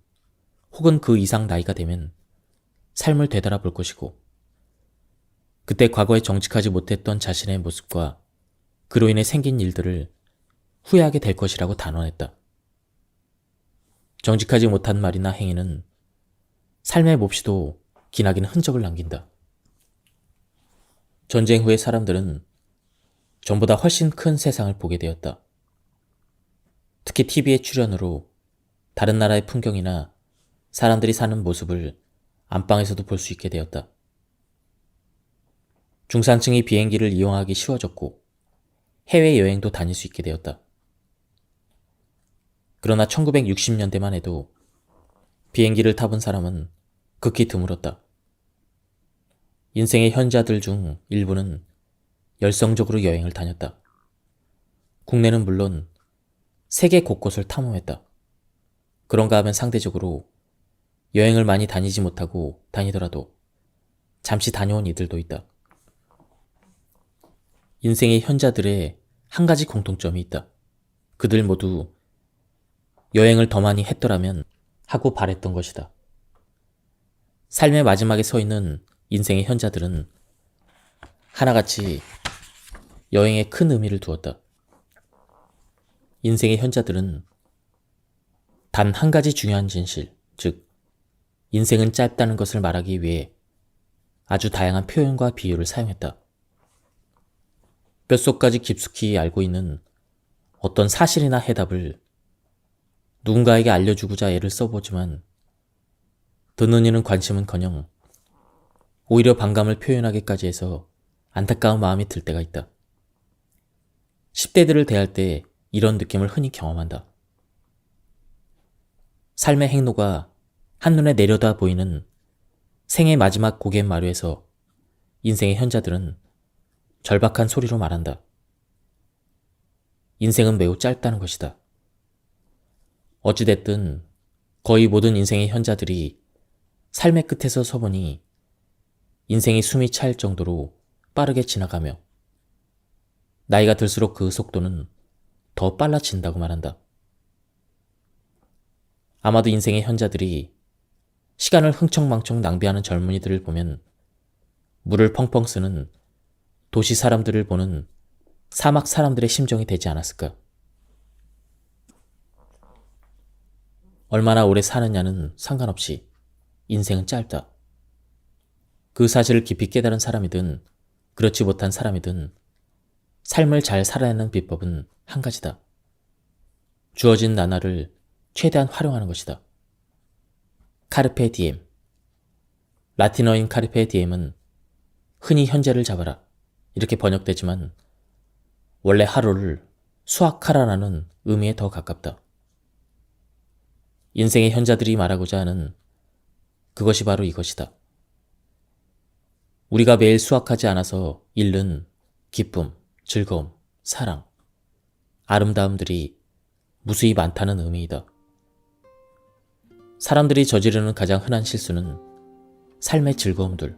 Speaker 1: 혹은 그 이상 나이가 되면 삶을 되돌아볼 것이고 그때 과거에 정직하지 못했던 자신의 모습과 그로 인해 생긴 일들을 후회하게 될 것이라고 단언했다. 정직하지 못한 말이나 행위는 삶의 몹시도 기나긴 흔적을 남긴다. 전쟁 후의 사람들은 전보다 훨씬 큰 세상을 보게 되었다. 특히 TV의 출연으로 다른 나라의 풍경이나 사람들이 사는 모습을 안방에서도 볼 수 있게 되었다. 중산층이 비행기를 이용하기 쉬워졌고 해외여행도 다닐 수 있게 되었다. 그러나 1960년대만 해도 비행기를 타본 사람은 극히 드물었다. 인생의 현자들 중 일부는 열성적으로 여행을 다녔다. 국내는 물론 세계 곳곳을 탐험했다. 그런가 하면 상대적으로 여행을 많이 다니지 못하고 다니더라도 잠시 다녀온 이들도 있다. 인생의 현자들의 한 가지 공통점이 있다. 그들 모두 여행을 더 많이 했더라면 하고 바랬던 것이다. 삶의 마지막에 서 있는 인생의 현자들은 하나같이 여행에 큰 의미를 두었다. 인생의 현자들은 단 한 가지 중요한 진실, 즉 인생은 짧다는 것을 말하기 위해 아주 다양한 표현과 비유를 사용했다. 뼛속까지 깊숙이 알고 있는 어떤 사실이나 해답을 누군가에게 알려주고자 애를 써보지만 듣는 이는 관심은커녕 오히려 반감을 표현하기까지 해서 안타까운 마음이 들 때가 있다. 10대들을 대할 때 이런 느낌을 흔히 경험한다. 삶의 행로가 한눈에 내려다 보이는 생의 마지막 고갯마루에서 인생의 현자들은 절박한 소리로 말한다. 인생은 매우 짧다는 것이다. 어찌됐든 거의 모든 인생의 현자들이 삶의 끝에서 서보니 인생이 숨이 차일 정도로 빠르게 지나가며 나이가 들수록 그 속도는 더 빨라진다고 말한다. 아마도 인생의 현자들이 시간을 흥청망청 낭비하는 젊은이들을 보면 물을 펑펑 쓰는 도시 사람들을 보는 사막 사람들의 심정이 되지 않았을까? 얼마나 오래 사느냐는 상관없이 인생은 짧다. 그 사실을 깊이 깨달은 사람이든 그렇지 못한 사람이든 삶을 잘 살아내는 비법은 한 가지다. 주어진 나날을 최대한 활용하는 것이다. 카르페 디엠. 라틴어인 카르페 디엠은 흔히 현재를 잡아라 이렇게 번역되지만 원래 하루를 수확하라라는 의미에 더 가깝다. 인생의 현자들이 말하고자 하는 그것이 바로 이것이다. 우리가 매일 수확하지 않아서 잃는 기쁨, 즐거움, 사랑, 아름다움들이 무수히 많다는 의미이다. 사람들이 저지르는 가장 흔한 실수는 삶의 즐거움들,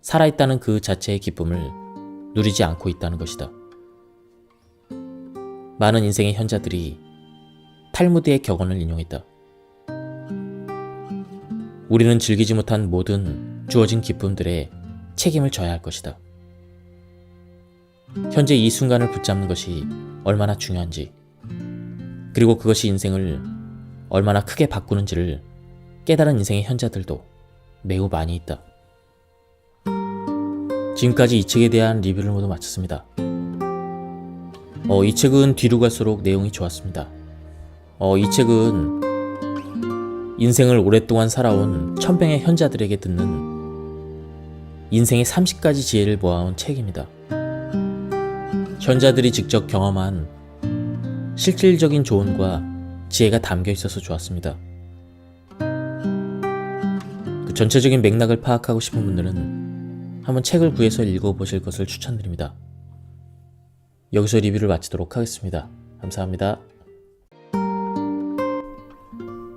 Speaker 1: 살아있다는 그 자체의 기쁨을 누리지 않고 있다는 것이다. 많은 인생의 현자들이 탈무드의 격언을 인용했다. 우리는 즐기지 못한 모든 주어진 기쁨들에 책임을 져야 할 것이다. 현재 이 순간을 붙잡는 것이 얼마나 중요한지, 그리고 그것이 인생을 얼마나 크게 바꾸는지를 깨달은 인생의 현자들도 매우 많이 있다. 지금까지 이 책에 대한 리뷰를 모두 마쳤습니다. 이 책은 뒤로 갈수록 내용이 좋았습니다. 이 책은 인생을 오랫동안 살아온 천병의 현자들에게 듣는 인생의 30가지 지혜를 모아온 책입니다. 현자들이 직접 경험한 실질적인 조언과 지혜가 담겨 있어서 좋았습니다. 그 전체적인 맥락을 파악하고 싶은 분들은 한번 책을 구해서 읽어보실 것을 추천드립니다. 여기서 리뷰를 마치도록 하겠습니다. 감사합니다.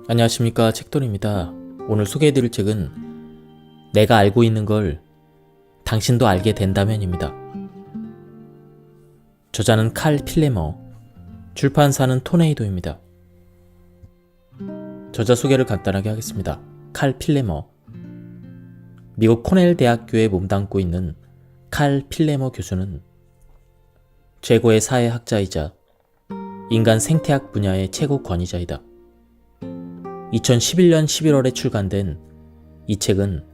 Speaker 1: 안녕하십니까, 책돌입니다. 오늘 소개해드릴 책은 내가 알고 있는 걸 당신도 알게 된다면입니다. 저자는 칼 필레머, 출판사는 토네이도입니다. 저자 소개를 간단하게 하겠습니다. 칼 필레머, 미국 코넬 대학교에 몸담고 있는 칼 필레머 교수는 최고의 사회학자이자 인간 생태학 분야의 최고 권위자이다. 2011년 11월에 출간된 이 책은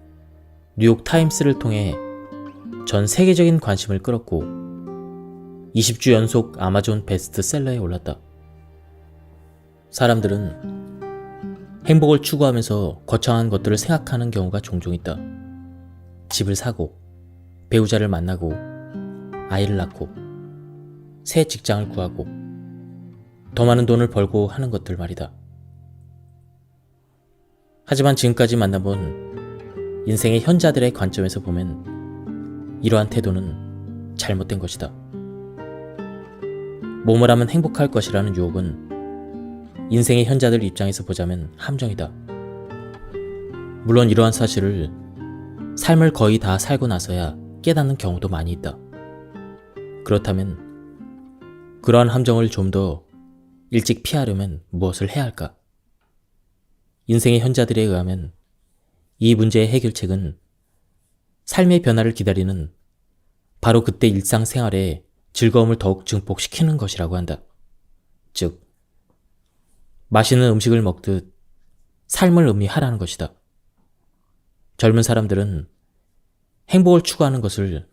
Speaker 1: 뉴욕 타임스를 통해 전 세계적인 관심을 끌었고 20주 연속 아마존 베스트셀러에 올랐다. 사람들은 행복을 추구하면서 거창한 것들을 생각하는 경우가 종종 있다. 집을 사고, 배우자를 만나고, 아이를 낳고, 새 직장을 구하고, 더 많은 돈을 벌고 하는 것들 말이다. 하지만 지금까지 만나본 인생의 현자들의 관점에서 보면 이러한 태도는 잘못된 것이다. 뭐뭐 하면 행복할 것이라는 유혹은 인생의 현자들 입장에서 보자면 함정이다. 물론 이러한 사실을 삶을 거의 다 살고 나서야 깨닫는 경우도 많이 있다. 그렇다면 그러한 함정을 좀 더 일찍 피하려면 무엇을 해야 할까? 인생의 현자들에 의하면 이 문제의 해결책은 삶의 변화를 기다리는 바로 그때 일상생활에 즐거움을 더욱 증폭시키는 것이라고 한다. 즉, 맛있는 음식을 먹듯 삶을 음미하라는 것이다. 젊은 사람들은 행복을 추구하는 것을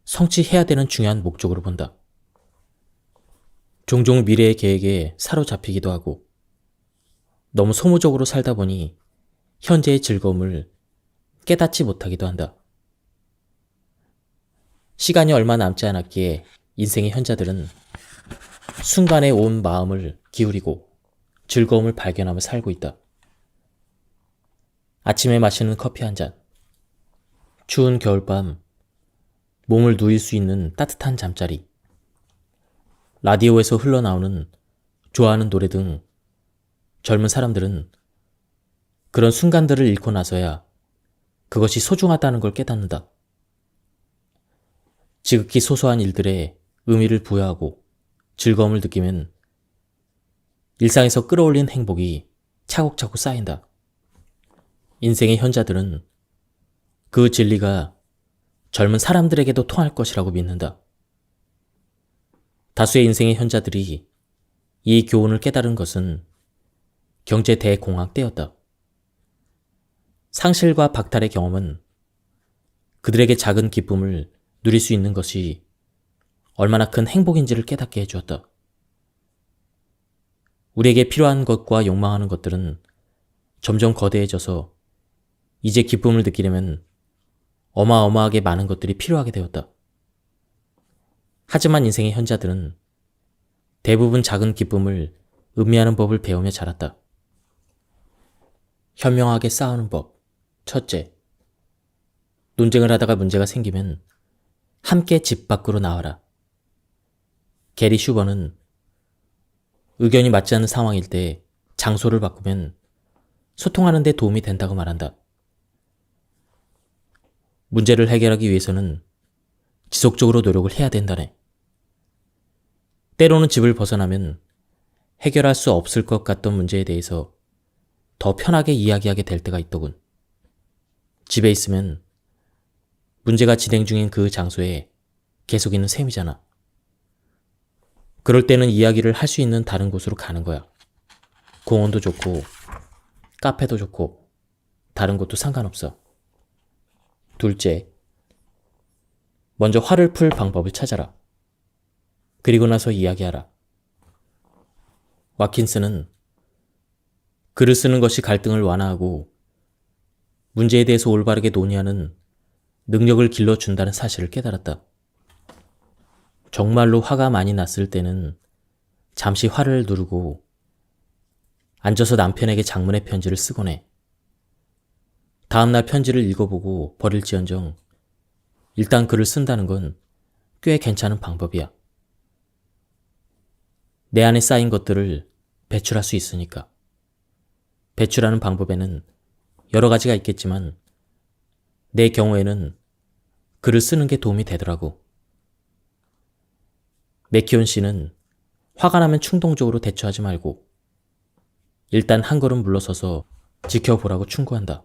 Speaker 1: 성취해야 되는 중요한 목적으로 본다. 종종 미래의 계획에 사로잡히기도 하고 너무 소모적으로 살다 보니 현재의 즐거움을 깨닫지 못하기도 한다. 시간이 얼마 남지 않았기에 인생의 현자들은 순간에 온 마음을 기울이고 즐거움을 발견하며 살고 있다. 아침에 마시는 커피 한 잔, 추운 겨울밤, 몸을 누일 수 있는 따뜻한 잠자리, 라디오에서 흘러나오는 좋아하는 노래 등 젊은 사람들은 그런 순간들을 잃고 나서야 그것이 소중하다는 걸 깨닫는다. 지극히 소소한 일들에 의미를 부여하고 즐거움을 느끼면 일상에서 끌어올린 행복이 차곡차곡 쌓인다. 인생의 현자들은 그 진리가 젊은 사람들에게도 통할 것이라고 믿는다. 다수의 인생의 현자들이 이 교훈을 깨달은 것은 경제 대공황 때였다. 상실과 박탈의 경험은 그들에게 작은 기쁨을 누릴 수 있는 것이 얼마나 큰 행복인지를 깨닫게 해주었다. 우리에게 필요한 것과 욕망하는 것들은 점점 거대해져서 이제 기쁨을 느끼려면 어마어마하게 많은 것들이 필요하게 되었다. 하지만 인생의 현자들은 대부분 작은 기쁨을 음미하는 법을 배우며 자랐다. 현명하게 싸우는 법. 첫째, 논쟁을 하다가 문제가 생기면 함께 집 밖으로 나와라. 게리 슈버는 의견이 맞지 않는 상황일 때 장소를 바꾸면 소통하는 데 도움이 된다고 말한다. 문제를 해결하기 위해서는 지속적으로 노력을 해야 된다네. 때로는 집을 벗어나면 해결할 수 없을 것 같던 문제에 대해서 더 편하게 이야기하게 될 때가 있더군. 집에 있으면 문제가 진행 중인 그 장소에 계속 있는 셈이잖아. 그럴 때는 이야기를 할 수 있는 다른 곳으로 가는 거야. 공원도 좋고 카페도 좋고 다른 곳도 상관없어. 둘째, 먼저 화를 풀 방법을 찾아라. 그리고 나서 이야기하라. 와킨스는 글을 쓰는 것이 갈등을 완화하고 문제에 대해서 올바르게 논의하는 능력을 길러준다는 사실을 깨달았다. 정말로 화가 많이 났을 때는 잠시 화를 누르고 앉아서 남편에게 장문의 편지를 쓰곤 해. 다음날 편지를 읽어보고 버릴지언정 일단 글을 쓴다는 건 꽤 괜찮은 방법이야. 내 안에 쌓인 것들을 배출할 수 있으니까. 배출하는 방법에는 여러 가지가 있겠지만 내 경우에는 글을 쓰는 게 도움이 되더라고. 맥키온 씨는 화가 나면 충동적으로 대처하지 말고 일단 한 걸음 물러서서 지켜보라고 충고한다.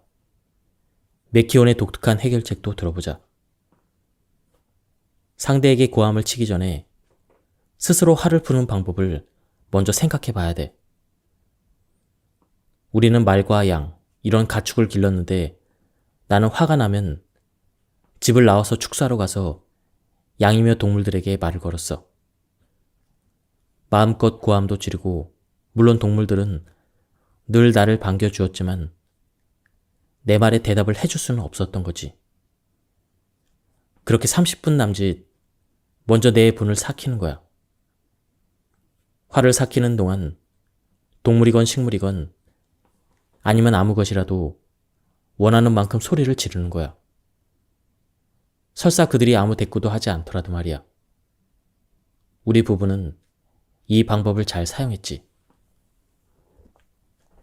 Speaker 1: 맥키온의 독특한 해결책도 들어보자. 상대에게 고함을 치기 전에 스스로 화를 푸는 방법을 먼저 생각해 봐야 돼. 우리는 말과 양, 이런 가축을 길렀는데 나는 화가 나면 집을 나와서 축사로 가서 양이며 동물들에게 말을 걸었어. 마음껏 고함도 지르고 물론 동물들은 늘 나를 반겨주었지만 내 말에 대답을 해줄 수는 없었던 거지. 그렇게 30분 남짓 먼저 내 분을 삭히는 거야. 화를 삭히는 동안 동물이건 식물이건 아니면 아무 것이라도 원하는 만큼 소리를 지르는 거야. 설사 그들이 아무 대꾸도 하지 않더라도 말이야. 우리 부부는 이 방법을 잘 사용했지.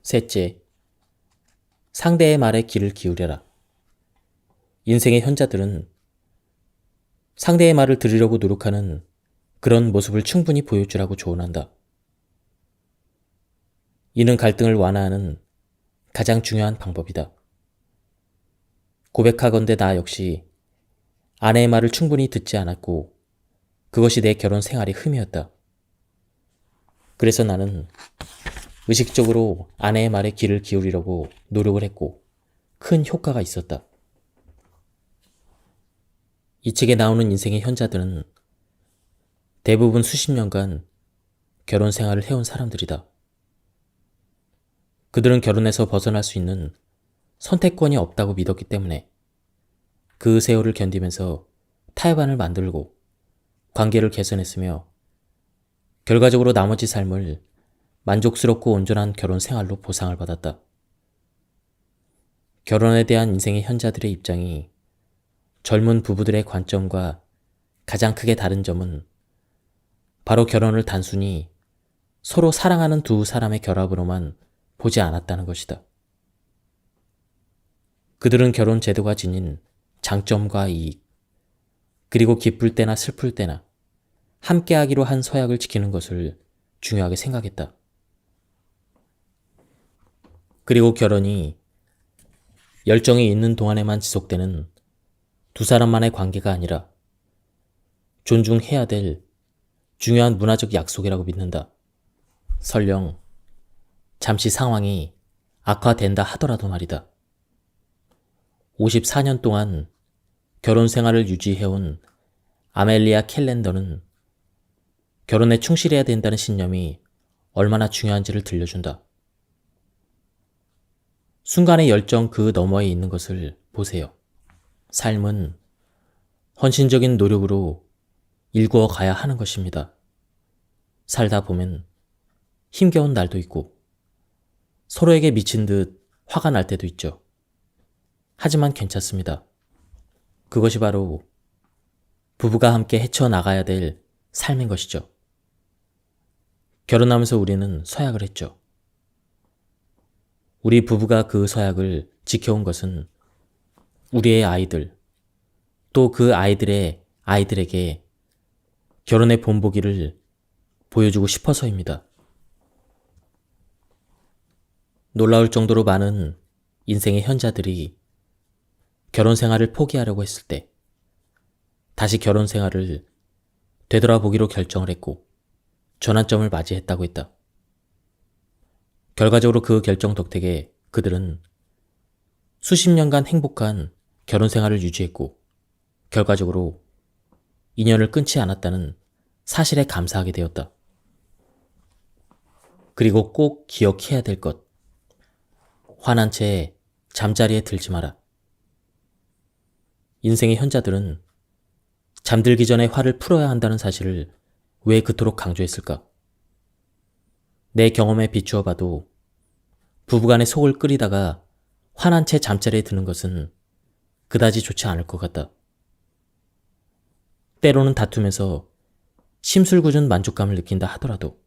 Speaker 1: 셋째, 상대의 말에 귀를 기울여라. 인생의 현자들은 상대의 말을 들으려고 노력하는 그런 모습을 충분히 보여주라고 조언한다. 이는 갈등을 완화하는 가장 중요한 방법이다. 고백하건대 나 역시 아내의 말을 충분히 듣지 않았고 그것이 내 결혼 생활의 흠이었다. 그래서 나는 의식적으로 아내의 말에 귀를 기울이려고 노력을 했고 큰 효과가 있었다. 이 책에 나오는 인생의 현자들은 대부분 수십 년간 결혼 생활을 해온 사람들이다. 그들은 결혼에서 벗어날 수 있는 선택권이 없다고 믿었기 때문에 그 세월을 견디면서 타협안을 만들고 관계를 개선했으며 결과적으로 나머지 삶을 만족스럽고 온전한 결혼 생활로 보상을 받았다. 결혼에 대한 인생의 현자들의 입장이 젊은 부부들의 관점과 가장 크게 다른 점은 바로 결혼을 단순히 서로 사랑하는 두 사람의 결합으로만 보지 않았다는 것이다. 그들은 결혼 제도가 지닌 장점과 이익, 그리고 기쁠 때나 슬플 때나 함께하기로 한 서약을 지키는 것을 중요하게 생각했다. 그리고 결혼이 열정이 있는 동안에만 지속되는 두 사람만의 관계가 아니라 존중해야 될 중요한 문화적 약속이라고 믿는다. 설령 잠시 상황이 악화된다 하더라도 말이다. 54년 동안 결혼 생활을 유지해온 아멜리아 캘렌더는 결혼에 충실해야 된다는 신념이 얼마나 중요한지를 들려준다. 순간의 열정 그 너머에 있는 것을 보세요. 삶은 헌신적인 노력으로 일구어 가야 하는 것입니다. 살다 보면 힘겨운 날도 있고 서로에게 미친 듯 화가 날 때도 있죠. 하지만 괜찮습니다. 그것이 바로 부부가 함께 헤쳐나가야 될 삶인 것이죠. 결혼하면서 우리는 서약을 했죠. 우리 부부가 그 서약을 지켜온 것은 우리의 아이들, 또 그 아이들의 아이들에게 결혼의 본보기를 보여주고 싶어서입니다. 놀라울 정도로 많은 인생의 현자들이 결혼 생활을 포기하려고 했을 때 다시 결혼 생활을 되돌아보기로 결정을 했고 전환점을 맞이했다고 했다. 결과적으로 그 결정 덕택에 그들은 수십 년간 행복한 결혼 생활을 유지했고 결과적으로 인연을 끊지 않았다는 사실에 감사하게 되었다. 그리고 꼭 기억해야 될 것. 화난 채 잠자리에 들지 마라. 인생의 현자들은 잠들기 전에 화를 풀어야 한다는 사실을 왜 그토록 강조했을까? 내 경험에 비추어 봐도 부부간의 속을 끓이다가 화난 채 잠자리에 드는 것은 그다지 좋지 않을 것 같다. 때로는 다투면서 심술궂은 만족감을 느낀다 하더라도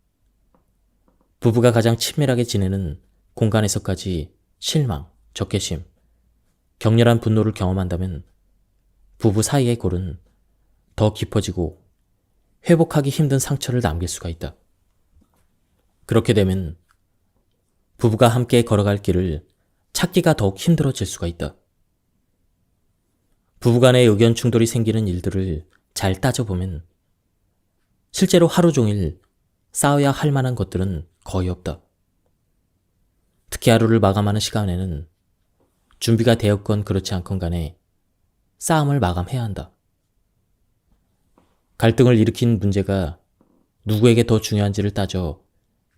Speaker 1: 부부가 가장 친밀하게 지내는 공간에서까지 실망, 적개심, 격렬한 분노를 경험한다면 부부 사이의 골은 더 깊어지고 회복하기 힘든 상처를 남길 수가 있다. 그렇게 되면 부부가 함께 걸어갈 길을 찾기가 더욱 힘들어질 수가 있다. 부부간의 의견 충돌이 생기는 일들을 잘 따져보면 실제로 하루 종일 싸워야 할 만한 것들은 거의 없다. 특히 하루를 마감하는 시간에는 준비가 되었건 그렇지 않건 간에 싸움을 마감해야 한다. 갈등을 일으킨 문제가 누구에게 더 중요한지를 따져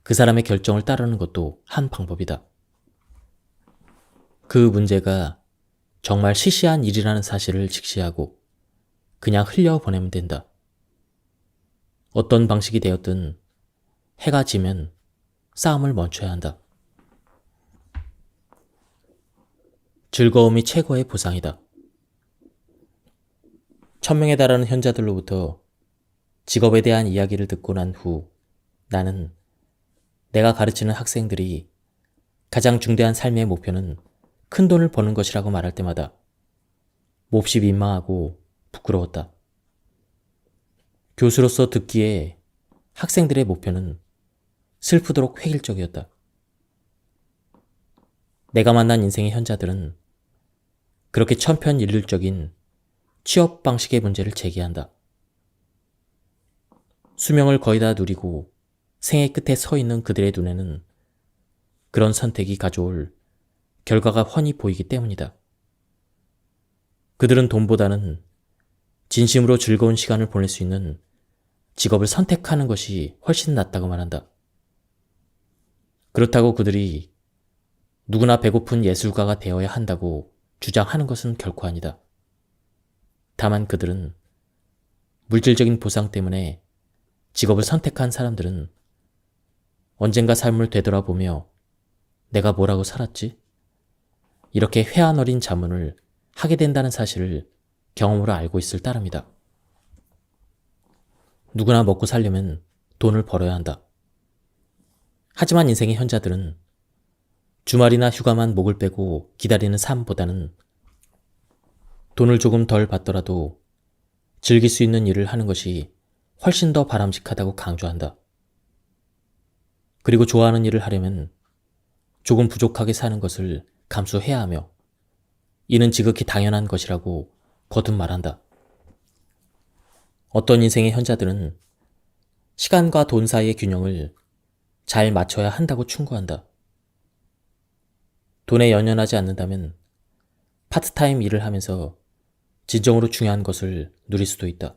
Speaker 1: 그 사람의 결정을 따르는 것도 한 방법이다. 그 문제가 정말 시시한 일이라는 사실을 직시하고 그냥 흘려보내면 된다. 어떤 방식이 되었든 해가 지면 싸움을 멈춰야 한다. 즐거움이 최고의 보상이다. 1000명에 달하는 현자들로부터 직업에 대한 이야기를 듣고 난 후 나는 내가 가르치는 학생들이 가장 중대한 삶의 목표는 큰 돈을 버는 것이라고 말할 때마다 몹시 민망하고 부끄러웠다. 교수로서 듣기에 학생들의 목표는 슬프도록 획일적이었다. 내가 만난 인생의 현자들은 그렇게 천편일률적인 취업 방식의 문제를 제기한다. 수명을 거의 다 누리고 생애 끝에 서 있는 그들의 눈에는 그런 선택이 가져올 결과가 훤히 보이기 때문이다. 그들은 돈보다는 진심으로 즐거운 시간을 보낼 수 있는 직업을 선택하는 것이 훨씬 낫다고 말한다. 그렇다고 그들이 누구나 배고픈 예술가가 되어야 한다고 주장하는 것은 결코 아니다. 다만 그들은 물질적인 보상 때문에 직업을 선택한 사람들은 언젠가 삶을 되돌아보며 내가 뭐라고 살았지? 이렇게 회한 어린 자문을 하게 된다는 사실을 경험으로 알고 있을 따름이다. 누구나 먹고 살려면 돈을 벌어야 한다. 하지만 인생의 현자들은 주말이나 휴가만 목을 빼고 기다리는 삶보다는 돈을 조금 덜 받더라도 즐길 수 있는 일을 하는 것이 훨씬 더 바람직하다고 강조한다. 그리고 좋아하는 일을 하려면 조금 부족하게 사는 것을 감수해야 하며 이는 지극히 당연한 것이라고 거듭 말한다. 어떤 인생의 현자들은 시간과 돈 사이의 균형을 잘 맞춰야 한다고 충고한다. 돈에 연연하지 않는다면 파트타임 일을 하면서 진정으로 중요한 것을 누릴 수도 있다.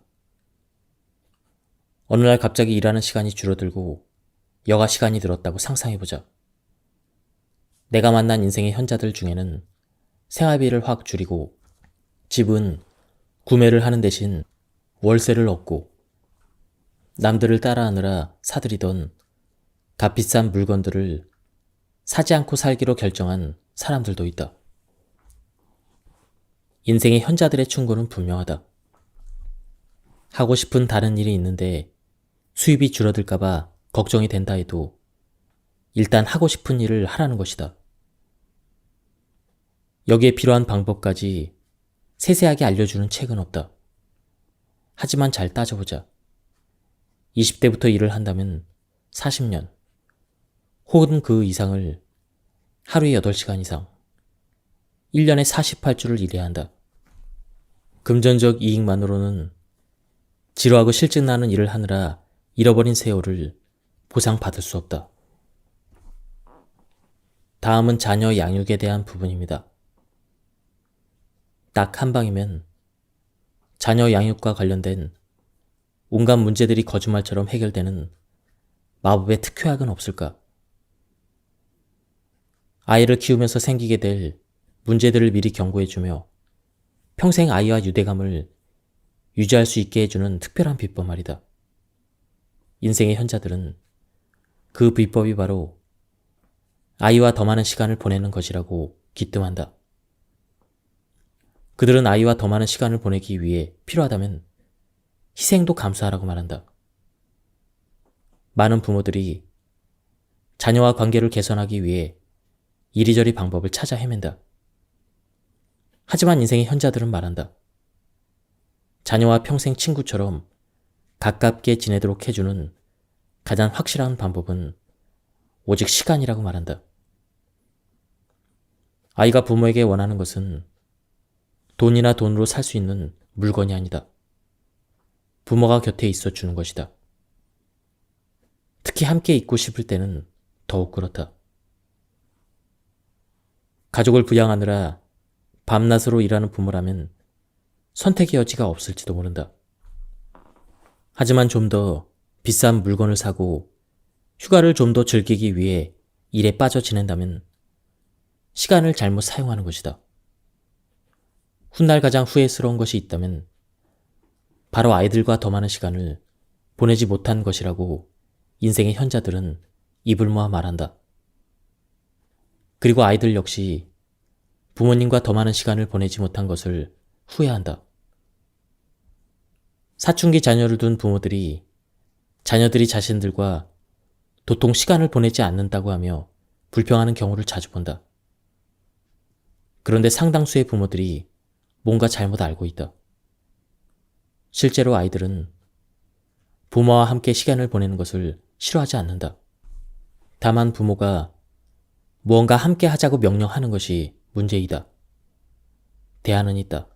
Speaker 1: 어느 날 갑자기 일하는 시간이 줄어들고 여가 시간이 늘었다고 상상해보자. 내가 만난 인생의 현자들 중에는 생활비를 확 줄이고 집은 구매를 하는 대신 월세를 얻고 남들을 따라하느라 사들이던 값비싼 물건들을 사지 않고 살기로 결정한 사람들도 있다. 인생의 현자들의 충고는 분명하다. 하고 싶은 다른 일이 있는데 수입이 줄어들까봐 걱정이 된다 해도 일단 하고 싶은 일을 하라는 것이다. 여기에 필요한 방법까지 세세하게 알려주는 책은 없다. 하지만 잘 따져보자. 20대부터 일을 한다면 40년, 혹은 그 이상을 하루에 8시간 이상, 1년에 48주를 일해야 한다. 금전적 이익만으로는 지루하고 실증나는 일을 하느라 잃어버린 세월을 보상받을 수 없다. 다음은 자녀 양육에 대한 부분입니다. 딱 한 방이면 자녀 양육과 관련된 온갖 문제들이 거짓말처럼 해결되는 마법의 특효약은 없을까? 아이를 키우면서 생기게 될 문제들을 미리 경고해주며 평생 아이와 유대감을 유지할 수 있게 해주는 특별한 비법 말이다. 인생의 현자들은 그 비법이 바로 아이와 더 많은 시간을 보내는 것이라고 기뜸한다. 그들은 아이와 더 많은 시간을 보내기 위해 필요하다면 희생도 감수하라고 말한다. 많은 부모들이 자녀와 관계를 개선하기 위해 이리저리 방법을 찾아 헤맨다. 하지만 인생의 현자들은 말한다. 자녀와 평생 친구처럼 가깝게 지내도록 해주는 가장 확실한 방법은 오직 시간이라고 말한다. 아이가 부모에게 원하는 것은 돈이나 돈으로 살 수 있는 물건이 아니다. 부모가 곁에 있어 주는 것이다. 특히 함께 있고 싶을 때는 더욱 그렇다. 가족을 부양하느라 밤낮으로 일하는 부모라면 선택의 여지가 없을지도 모른다. 하지만 좀 더 비싼 물건을 사고 휴가를 좀 더 즐기기 위해 일에 빠져 지낸다면 시간을 잘못 사용하는 것이다. 훗날 가장 후회스러운 것이 있다면 바로 아이들과 더 많은 시간을 보내지 못한 것이라고 인생의 현자들은 입을 모아 말한다. 그리고 아이들 역시 부모님과 더 많은 시간을 보내지 못한 것을 후회한다. 사춘기 자녀를 둔 부모들이 자녀들이 자신들과 도통 시간을 보내지 않는다고 하며 불평하는 경우를 자주 본다. 그런데 상당수의 부모들이 뭔가 잘못 알고 있다. 실제로 아이들은 부모와 함께 시간을 보내는 것을 싫어하지 않는다. 다만 부모가 무언가 함께 하자고 명령하는 것이 문제이다. 대안은 있다.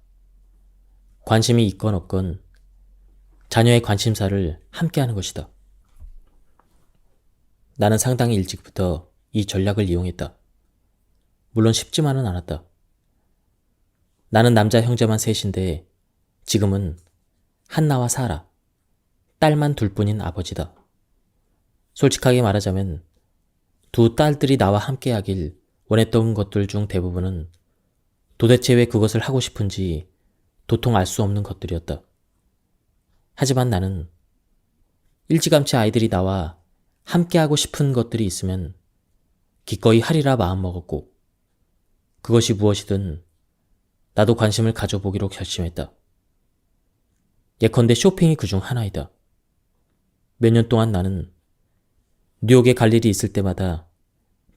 Speaker 1: 관심이 있건 없건 자녀의 관심사를 함께 하는 것이다. 나는 상당히 일찍부터 이 전략을 이용했다. 물론 쉽지만은 않았다. 나는 남자 형제만 셋인데 지금은 한나와 사라, 딸만 둘뿐인 아버지다. 솔직하게 말하자면 두 딸들이 나와 함께하길 원했던 것들 중 대부분은 도대체 왜 그것을 하고 싶은지 도통 알 수 없는 것들이었다. 하지만 나는 일찌감치 아이들이 나와 함께하고 싶은 것들이 있으면 기꺼이 하리라 마음먹었고 그것이 무엇이든 나도 관심을 가져보기로 결심했다. 예컨대 쇼핑이 그중 하나이다. 몇 년 동안 나는 뉴욕에 갈 일이 있을 때마다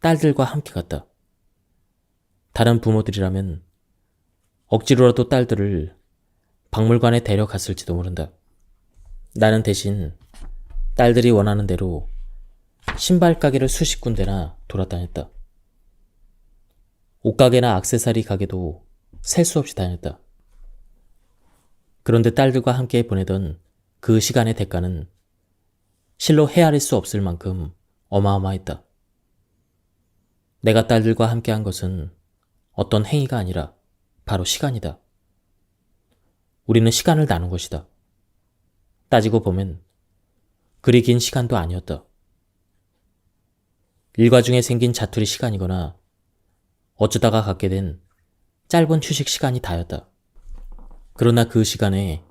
Speaker 1: 딸들과 함께 갔다. 다른 부모들이라면 억지로라도 딸들을 박물관에 데려갔을지도 모른다. 나는 대신 딸들이 원하는 대로 신발 가게를 수십 군데나 돌아다녔다. 옷가게나 액세서리 가게도 셀 수 없이 다녔다. 그런데 딸들과 함께 보내던 그 시간의 대가는 실로 헤아릴 수 없을 만큼 어마어마했다. 내가 딸들과 함께한 것은 어떤 행위가 아니라 바로 시간이다. 우리는 시간을 나눈 것이다. 따지고 보면 그리 긴 시간도 아니었다. 일과 중에 생긴 자투리 시간이거나 어쩌다가 갖게 된 짧은 휴식 시간이 다였다. 그러나 그 시간에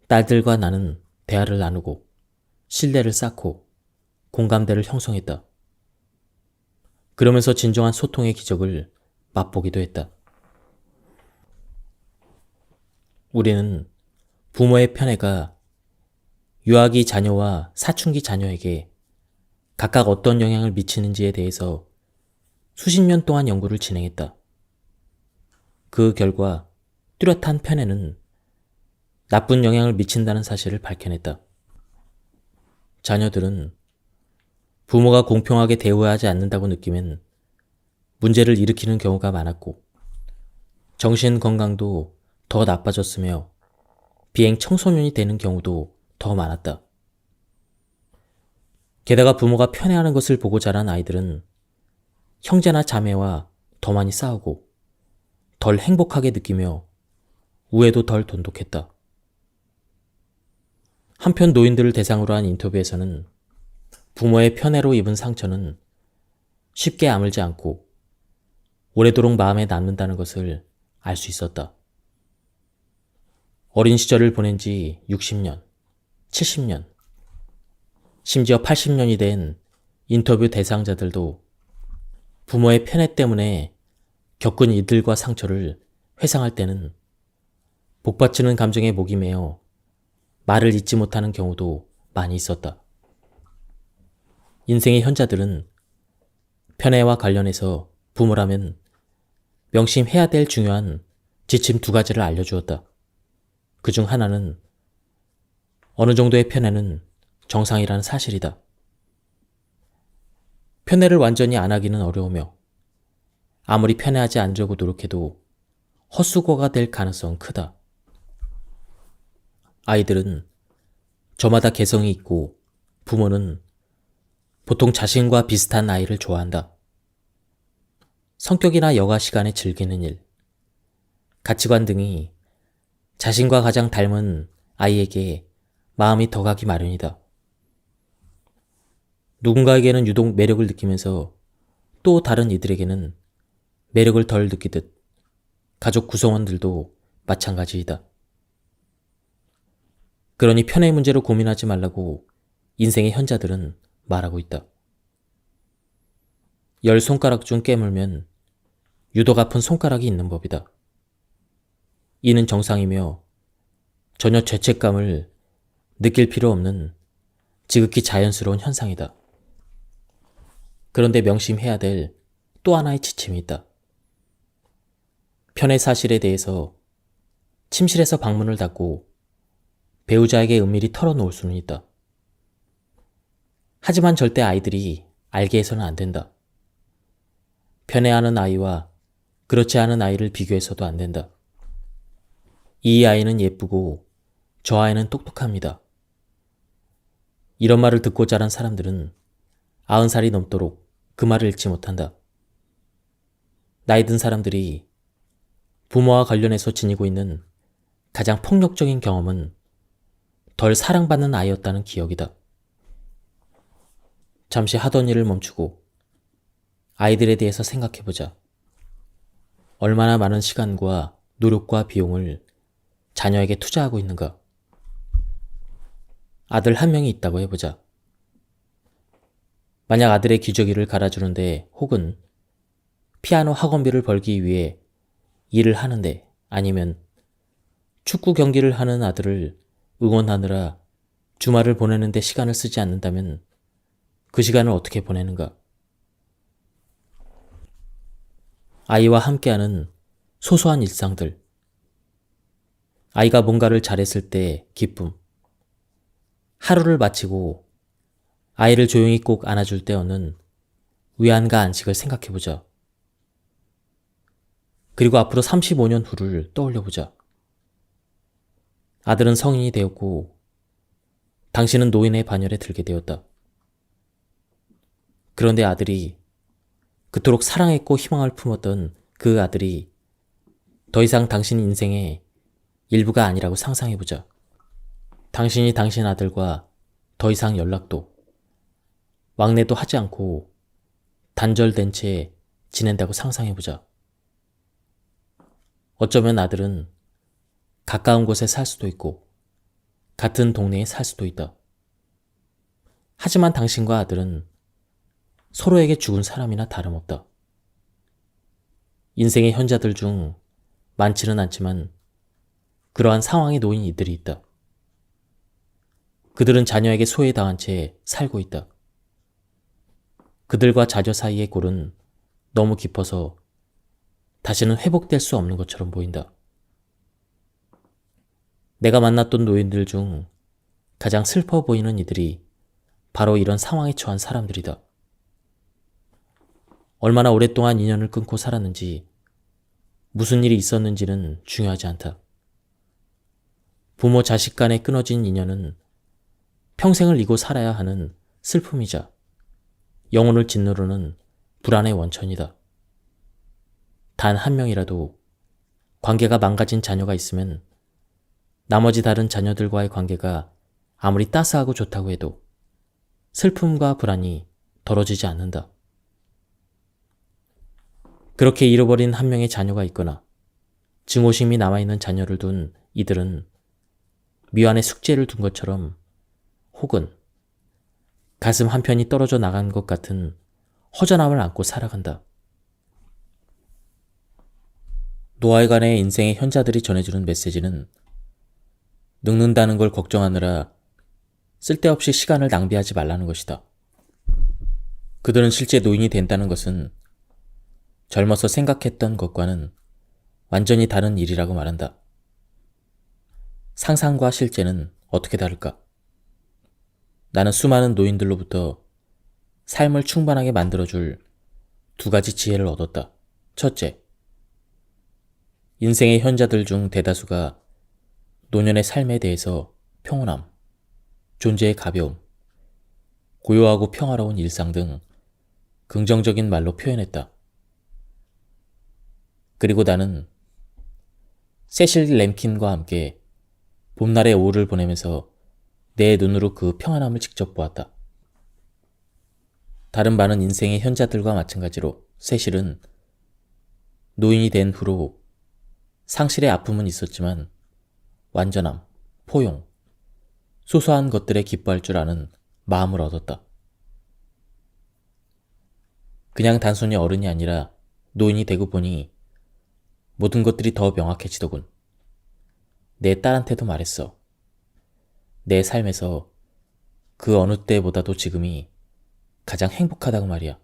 Speaker 1: 딸들과 나는 대화를 나누고 신뢰를 쌓고 공감대를 형성했다. 그러면서 진정한 소통의 기적을 맛보기도 했다. 우리는 부모의 편애가 유아기 자녀와 사춘기 자녀에게 각각 어떤 영향을 미치는지에 대해서 수십 년 동안 연구를 진행했다. 그 결과 뚜렷한 편애는 나쁜 영향을 미친다는 사실을 밝혀냈다. 자녀들은 부모가 공평하게 대우하지 않는다고 느끼면 문제를 일으키는 경우가 많았고 정신 건강도 더 나빠졌으며 비행 청소년이 되는 경우도 더 많았다. 게다가 부모가 편애하는 것을 보고 자란 아이들은 형제나 자매와 더 많이 싸우고 덜 행복하게 느끼며 우애도 덜 돈독했다. 한편 노인들을 대상으로 한 인터뷰에서는 부모의 편애로 입은 상처는 쉽게 아물지 않고 오래도록 마음에 남는다는 것을 알 수 있었다. 어린 시절을 보낸 지 60년, 70년, 심지어 80년이 된 인터뷰 대상자들도 부모의 편애 때문에 겪은 이들과 상처를 회상할 때는 복받치는 감정에 목이 메어 말을 잇지 못하는 경우도 많이 있었다. 인생의 현자들은 편애와 관련해서 부모라면 명심해야 될 중요한 지침 2가지를 알려주었다. 그중 하나는 어느 정도의 편애는 정상이라는 사실이다. 편애를 완전히 안 하기는 어려우며 아무리 편애하지 않으려고 노력해도 헛수고가 될 가능성은 크다. 아이들은 저마다 개성이 있고 부모는 보통 자신과 비슷한 아이를 좋아한다. 성격이나 여가 시간에 즐기는 일, 가치관 등이 자신과 가장 닮은 아이에게 마음이 더 가기 마련이다. 누군가에게는 유독 매력을 느끼면서 또 다른 이들에게는 매력을 덜 느끼듯 가족 구성원들도 마찬가지이다. 그러니 편애 문제로 고민하지 말라고 인생의 현자들은 말하고 있다. 10손가락 중 깨물면 유독 아픈 손가락이 있는 법이다. 이는 정상이며 전혀 죄책감을 느낄 필요 없는 지극히 자연스러운 현상이다. 그런데 명심해야 될 또 하나의 지침이 있다. 편애 사실에 대해서 침실에서 방문을 닫고 배우자에게 은밀히 털어놓을 수는 있다. 하지만 절대 아이들이 알게 해서는 안 된다. 편애하는 아이와 그렇지 않은 아이를 비교해서도 안 된다. 이 아이는 예쁘고 저 아이는 똑똑합니다. 이런 말을 듣고 자란 사람들은 90살이 넘도록 그 말을 잃지 못한다. 나이 든 사람들이 부모와 관련해서 지니고 있는 가장 폭력적인 경험은 덜 사랑받는 아이였다는 기억이다. 잠시 하던 일을 멈추고 아이들에 대해서 생각해보자. 얼마나 많은 시간과 노력과 비용을 자녀에게 투자하고 있는가? 아들 1명이 있다고 해보자. 만약 아들의 기저귀를 갈아주는데 혹은 피아노 학원비를 벌기 위해 일을 하는데 아니면 축구 경기를 하는 아들을 응원하느라 주말을 보내는데 시간을 쓰지 않는다면 그 시간을 어떻게 보내는가? 아이와 함께하는 소소한 일상들. 아이가 뭔가를 잘했을 때 기쁨. 하루를 마치고 아이를 조용히 꼭 안아줄 때 얻는 위안과 안식을 생각해보자. 그리고 앞으로 35년 후를 떠올려보자. 아들은 성인이 되었고 당신은 노인의 반열에 들게 되었다. 그런데 아들이 그토록 사랑했고 희망을 품었던 그 아들이 더 이상 당신 인생의 일부가 아니라고 상상해보자. 당신이 당신 아들과 더 이상 연락도, 왕래도 하지 않고 단절된 채 지낸다고 상상해보자. 어쩌면 아들은 가까운 곳에 살 수도 있고 같은 동네에 살 수도 있다. 하지만 당신과 아들은 서로에게 죽은 사람이나 다름없다. 인생의 현자들 중 많지는 않지만 그러한 상황에 놓인 이들이 있다. 그들은 자녀에게 소외당한 채 살고 있다. 그들과 자녀 사이의 골은 너무 깊어서 다시는 회복될 수 없는 것처럼 보인다. 내가 만났던 노인들 중 가장 슬퍼 보이는 이들이 바로 이런 상황에 처한 사람들이다. 얼마나 오랫동안 인연을 끊고 살았는지, 무슨 일이 있었는지는 중요하지 않다. 부모 자식 간에 끊어진 인연은 평생을 이고 살아야 하는 슬픔이자 영혼을 짓누르는 불안의 원천이다. 단 한 명이라도 관계가 망가진 자녀가 있으면 나머지 다른 자녀들과의 관계가 아무리 따스하고 좋다고 해도 슬픔과 불안이 덜어지지 않는다. 그렇게 잃어버린 한 명의 자녀가 있거나 증오심이 남아있는 자녀를 둔 이들은 미완의 숙제를 둔 것처럼 혹은 가슴 한편이 떨어져 나간 것 같은 허전함을 안고 살아간다. 노아에간의 인생의 현자들이 전해주는 메시지는 늙는다는 걸 걱정하느라 쓸데없이 시간을 낭비하지 말라는 것이다. 그들은 실제 노인이 된다는 것은 젊어서 생각했던 것과는 완전히 다른 일이라고 말한다. 상상과 실제는 어떻게 다를까? 나는 수많은 노인들로부터 삶을 충만하게 만들어줄 두 가지 지혜를 얻었다. 첫째, 인생의 현자들 중 대다수가 노년의 삶에 대해서 평온함, 존재의 가벼움, 고요하고 평화로운 일상 등 긍정적인 말로 표현했다. 그리고 나는 세실 램킨과 함께 봄날의 오후를 보내면서 내 눈으로 그 평안함을 직접 보았다. 다른 많은 인생의 현자들과 마찬가지로 세실은 노인이 된 후로 상실의 아픔은 있었지만 완전함, 포용, 소소한 것들에 기뻐할 줄 아는 마음을 얻었다. 그냥 단순히 어른이 아니라 노인이 되고 보니 모든 것들이 더 명확해지더군. 내 딸한테도 말했어. 내 삶에서 그 어느 때보다도 지금이 가장 행복하다고 말이야.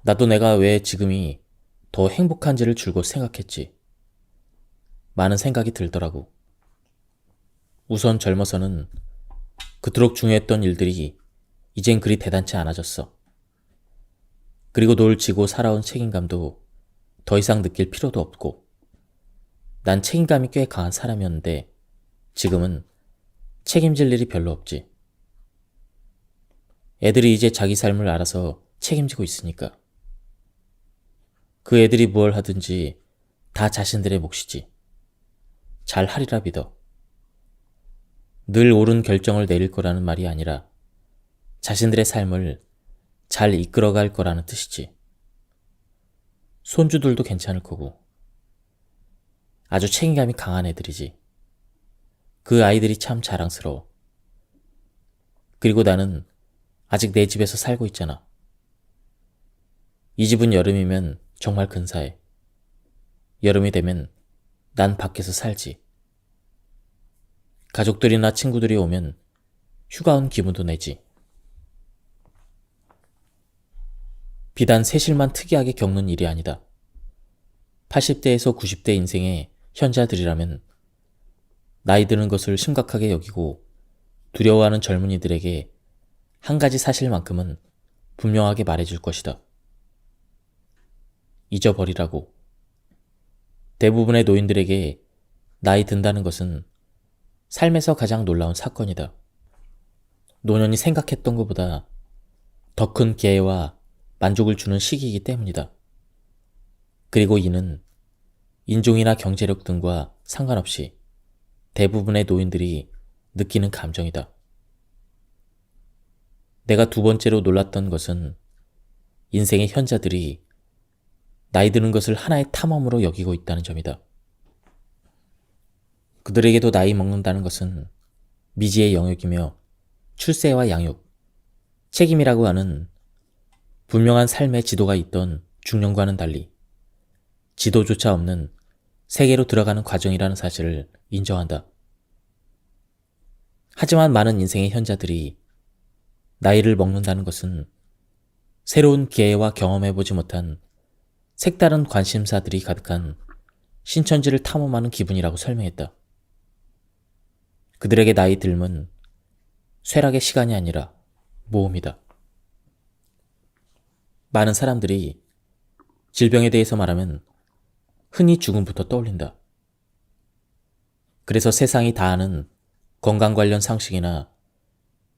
Speaker 1: 나도 내가 왜 지금이 더 행복한지를 줄곧 생각했지. 많은 생각이 들더라고. 우선 젊어서는 그토록 중요했던 일들이 이젠 그리 대단치 않아졌어. 그리고 널 지고 살아온 책임감도 더 이상 느낄 필요도 없고, 난 책임감이 꽤 강한 사람이었는데 지금은 책임질 일이 별로 없지. 애들이 이제 자기 삶을 알아서 책임지고 있으니까. 그 애들이 뭘 하든지 다 자신들의 몫이지. 잘 하리라 믿어. 늘 옳은 결정을 내릴 거라는 말이 아니라 자신들의 삶을 잘 이끌어갈 거라는 뜻이지. 손주들도 괜찮을 거고. 아주 책임감이 강한 애들이지. 그 아이들이 참 자랑스러워. 그리고 나는 아직 내 집에서 살고 있잖아. 이 집은 여름이면 정말 근사해. 여름이 되면 난 밖에서 살지. 가족들이나 친구들이 오면 휴가 온 기분도 내지. 비단 세실만 특이하게 겪는 일이 아니다. 80대에서 90대 인생의 현자들이라면 나이 드는 것을 심각하게 여기고 두려워하는 젊은이들에게 한 가지 사실만큼은 분명하게 말해줄 것이다. 잊어버리라고. 대부분의 노인들에게 나이 든다는 것은 삶에서 가장 놀라운 사건이다. 노년이 생각했던 것보다 더 큰 기회와 만족을 주는 시기이기 때문이다. 그리고 이는 인종이나 경제력 등과 상관없이 대부분의 노인들이 느끼는 감정이다. 내가 두 번째로 놀랐던 것은 인생의 현자들이 나이 드는 것을 하나의 탐험으로 여기고 있다는 점이다. 그들에게도 나이 먹는다는 것은 미지의 영역이며 출세와 양육, 책임이라고 하는 분명한 삶의 지도가 있던 중년과는 달리 지도조차 없는 세계로 들어가는 과정이라는 사실을 인정한다. 하지만 많은 인생의 현자들이 나이를 먹는다는 것은 새로운 기회와 경험해보지 못한 색다른 관심사들이 가득한 신천지를 탐험하는 기분이라고 설명했다. 그들에게 나이 들면 쇠락의 시간이 아니라 모험이다. 많은 사람들이 질병에 대해서 말하면 흔히 죽음부터 떠올린다. 그래서 세상이 다 아는 건강 관련 상식이나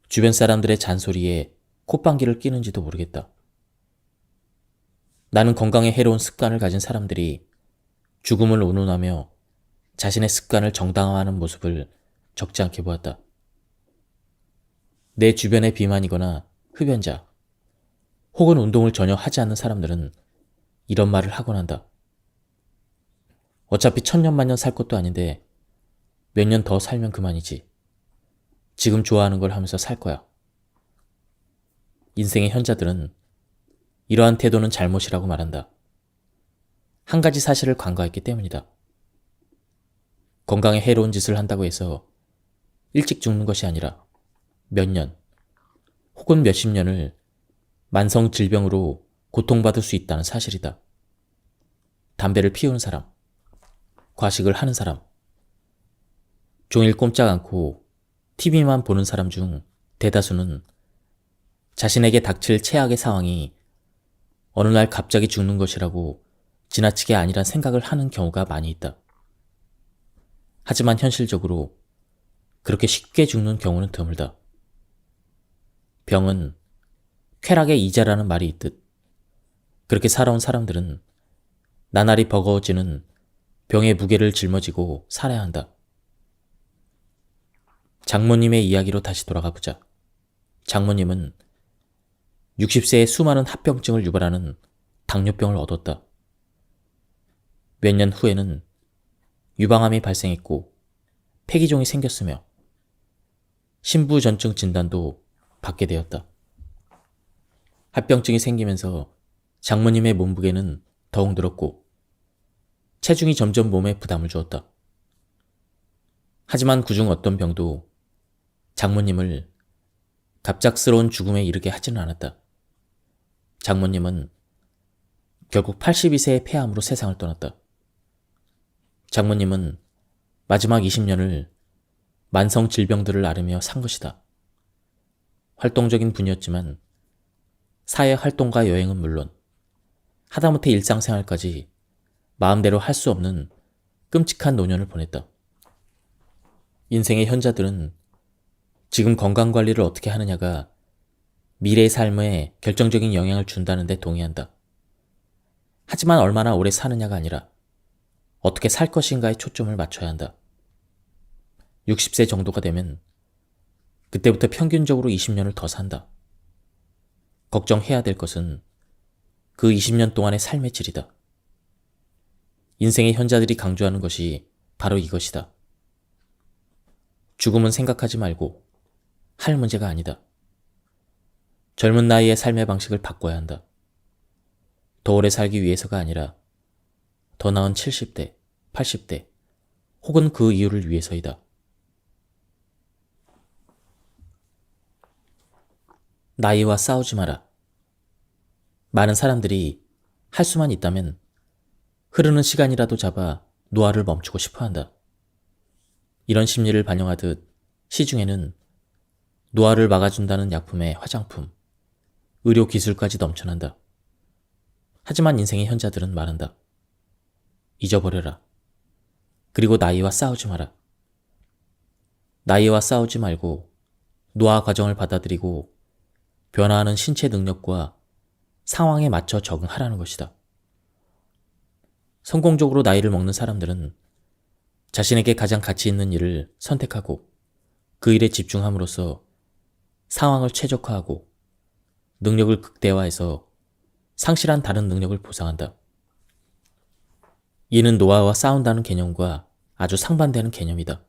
Speaker 1: 주변 사람들의 잔소리에 콧방귀를 끼는지도 모르겠다. 나는 건강에 해로운 습관을 가진 사람들이 죽음을 운운하며 자신의 습관을 정당화하는 모습을 적지 않게 보았다. 내 주변의 비만이거나 흡연자, 혹은 운동을 전혀 하지 않는 사람들은 이런 말을 하곤 한다. 어차피 천년만년 살 것도 아닌데 몇 년 더 살면 그만이지. 지금 좋아하는 걸 하면서 살 거야. 인생의 현자들은 이러한 태도는 잘못이라고 말한다. 한 가지 사실을 간과했기 때문이다. 건강에 해로운 짓을 한다고 해서 일찍 죽는 것이 아니라 몇 년, 혹은 몇십 년을 만성 질병으로 고통받을 수 있다는 사실이다. 담배를 피우는 사람, 과식을 하는 사람, 종일 꼼짝 않고 TV만 보는 사람 중 대다수는 자신에게 닥칠 최악의 상황이 어느 날 갑자기 죽는 것이라고 지나치게 아니란 생각을 하는 경우가 많이 있다. 하지만 현실적으로 그렇게 쉽게 죽는 경우는 드물다. 병은 쾌락의 이자라는 말이 있듯 그렇게 살아온 사람들은 나날이 버거워지는 병의 무게를 짊어지고 살아야 한다. 장모님의 이야기로 다시 돌아가 보자. 장모님은 60세에 수많은 합병증을 유발하는 당뇨병을 얻었다. 몇 년 후에는 유방암이 발생했고 폐기종이 생겼으며 신부전증 진단도 받게 되었다. 합병증이 생기면서 장모님의 몸무게는 더욱 늘었고 체중이 점점 몸에 부담을 주었다. 하지만 그중 어떤 병도 장모님을 갑작스러운 죽음에 이르게 하지는 않았다. 장모님은 결국 82세의 폐암으로 세상을 떠났다. 장모님은 마지막 20년을 만성 질병들을 앓으며 산 것이다. 활동적인 분이었지만 사회 활동과 여행은 물론 하다못해 일상생활까지 마음대로 할 수 없는 끔찍한 노년을 보냈다. 인생의 현자들은 지금 건강관리를 어떻게 하느냐가 미래의 삶에 결정적인 영향을 준다는 데 동의한다. 하지만 얼마나 오래 사느냐가 아니라 어떻게 살 것인가에 초점을 맞춰야 한다. 60세 정도가 되면 그때부터 평균적으로 20년을 더 산다. 걱정해야 될 것은 그 20년 동안의 삶의 질이다. 인생의 현자들이 강조하는 것이 바로 이것이다. 죽음은 생각하지 말고 할 문제가 아니다. 젊은 나이의 삶의 방식을 바꿔야 한다. 더 오래 살기 위해서가 아니라 더 나은 70대, 80대, 혹은 그 이유를 위해서이다. 나이와 싸우지 마라. 많은 사람들이 할 수만 있다면 흐르는 시간이라도 잡아 노화를 멈추고 싶어 한다. 이런 심리를 반영하듯 시중에는 노화를 막아준다는 약품의 화장품, 의료 기술까지 넘쳐난다. 하지만 인생의 현자들은 말한다. 잊어버려라. 그리고 나이와 싸우지 마라. 나이와 싸우지 말고 노화 과정을 받아들이고 변화하는 신체 능력과 상황에 맞춰 적응하라는 것이다. 성공적으로 나이를 먹는 사람들은 자신에게 가장 가치 있는 일을 선택하고 그 일에 집중함으로써 상황을 최적화하고 능력을 극대화해서 상실한 다른 능력을 보상한다. 이는 노화와 싸운다는 개념과 아주 상반되는 개념이다.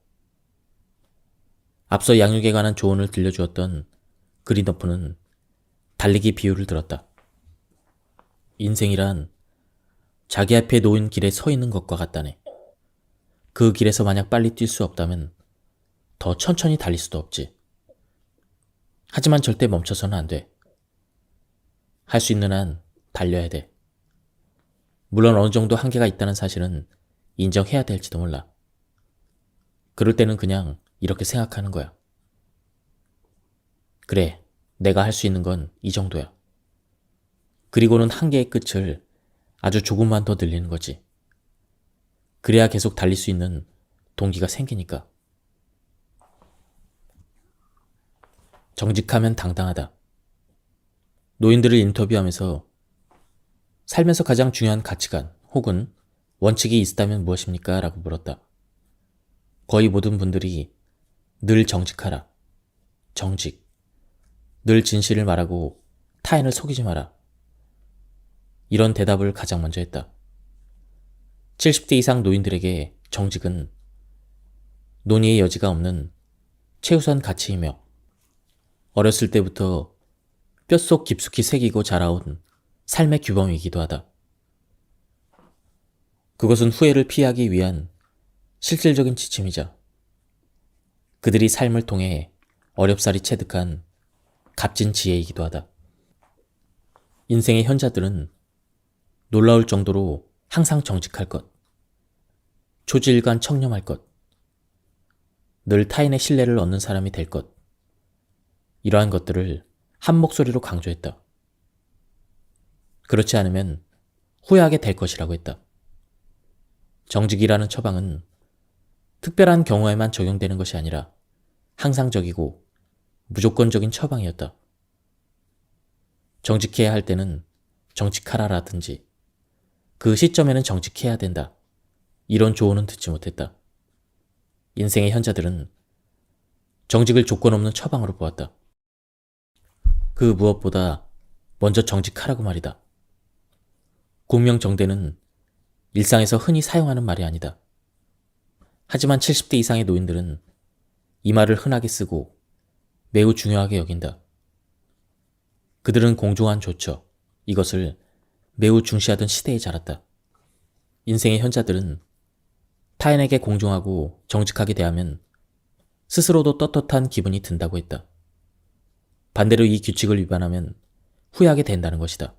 Speaker 1: 앞서 양육에 관한 조언을 들려주었던 그린더프는 달리기 비유를 들었다. 인생이란 자기 앞에 놓인 길에 서 있는 것과 같다네. 그 길에서 만약 빨리 뛸 수 없다면 더 천천히 달릴 수도 없지. 하지만 절대 멈춰서는 안 돼. 할 수 있는 한 달려야 돼. 물론 어느 정도 한계가 있다는 사실은 인정해야 될지도 몰라. 그럴 때는 그냥 이렇게 생각하는 거야. 그래, 내가 할 수 있는 건 이 정도야. 그리고는 한계의 끝을 아주 조금만 더 늘리는 거지. 그래야 계속 달릴 수 있는 동기가 생기니까. 정직하면 당당하다. 노인들을 인터뷰하면서 살면서 가장 중요한 가치관 혹은 원칙이 있다면 무엇입니까? 라고 물었다. 거의 모든 분들이 늘 정직하라. 정직. 늘 진실을 말하고 타인을 속이지 마라. 이런 대답을 가장 먼저 했다. 70대 이상 노인들에게 정직은 논의의 여지가 없는 최우선 가치이며 어렸을 때부터 뼛속 깊숙이 새기고 자라온 삶의 규범이기도 하다. 그것은 후회를 피하기 위한 실질적인 지침이자 그들이 삶을 통해 어렵사리 체득한 값진 지혜이기도 하다. 인생의 현자들은 놀라울 정도로 항상 정직할 것, 초지일관 청렴할 것, 늘 타인의 신뢰를 얻는 사람이 될 것, 이러한 것들을 한 목소리로 강조했다. 그렇지 않으면 후회하게 될 것이라고 했다. 정직이라는 처방은 특별한 경우에만 적용되는 것이 아니라 항상적이고 무조건적인 처방이었다. 정직해야 할 때는 정직하라라든지 그 시점에는 정직해야 된다. 이런 조언은 듣지 못했다. 인생의 현자들은 정직을 조건 없는 처방으로 보았다. 그 무엇보다 먼저 정직하라고 말이다. 공명정대는 일상에서 흔히 사용하는 말이 아니다. 하지만 70대 이상의 노인들은 이 말을 흔하게 쓰고 매우 중요하게 여긴다. 그들은 공정한 조처, 이것을 매우 중시하던 시대에 자랐다. 인생의 현자들은 타인에게 공정하고 정직하게 대하면 스스로도 떳떳한 기분이 든다고 했다. 반대로 이 규칙을 위반하면 후회하게 된다는 것이다.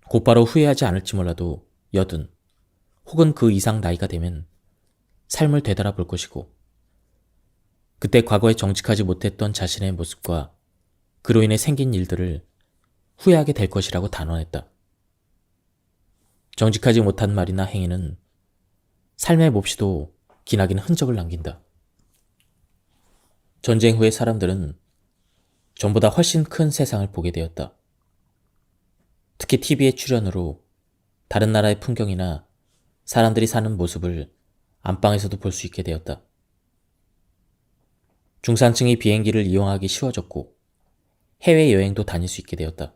Speaker 1: 곧바로 후회하지 않을지 몰라도 80 혹은 그 이상 나이가 되면 삶을 되돌아볼 것이고 그때 과거에 정직하지 못했던 자신의 모습과 그로 인해 생긴 일들을 후회하게 될 것이라고 단언했다. 정직하지 못한 말이나 행위는 삶의 몹시도 기나긴 흔적을 남긴다. 전쟁 후의 사람들은 전보다 훨씬 큰 세상을 보게 되었다. 특히 TV의 출연으로 다른 나라의 풍경이나 사람들이 사는 모습을 안방에서도 볼 수 있게 되었다. 중산층이 비행기를 이용하기 쉬워졌고 해외여행도 다닐 수 있게 되었다.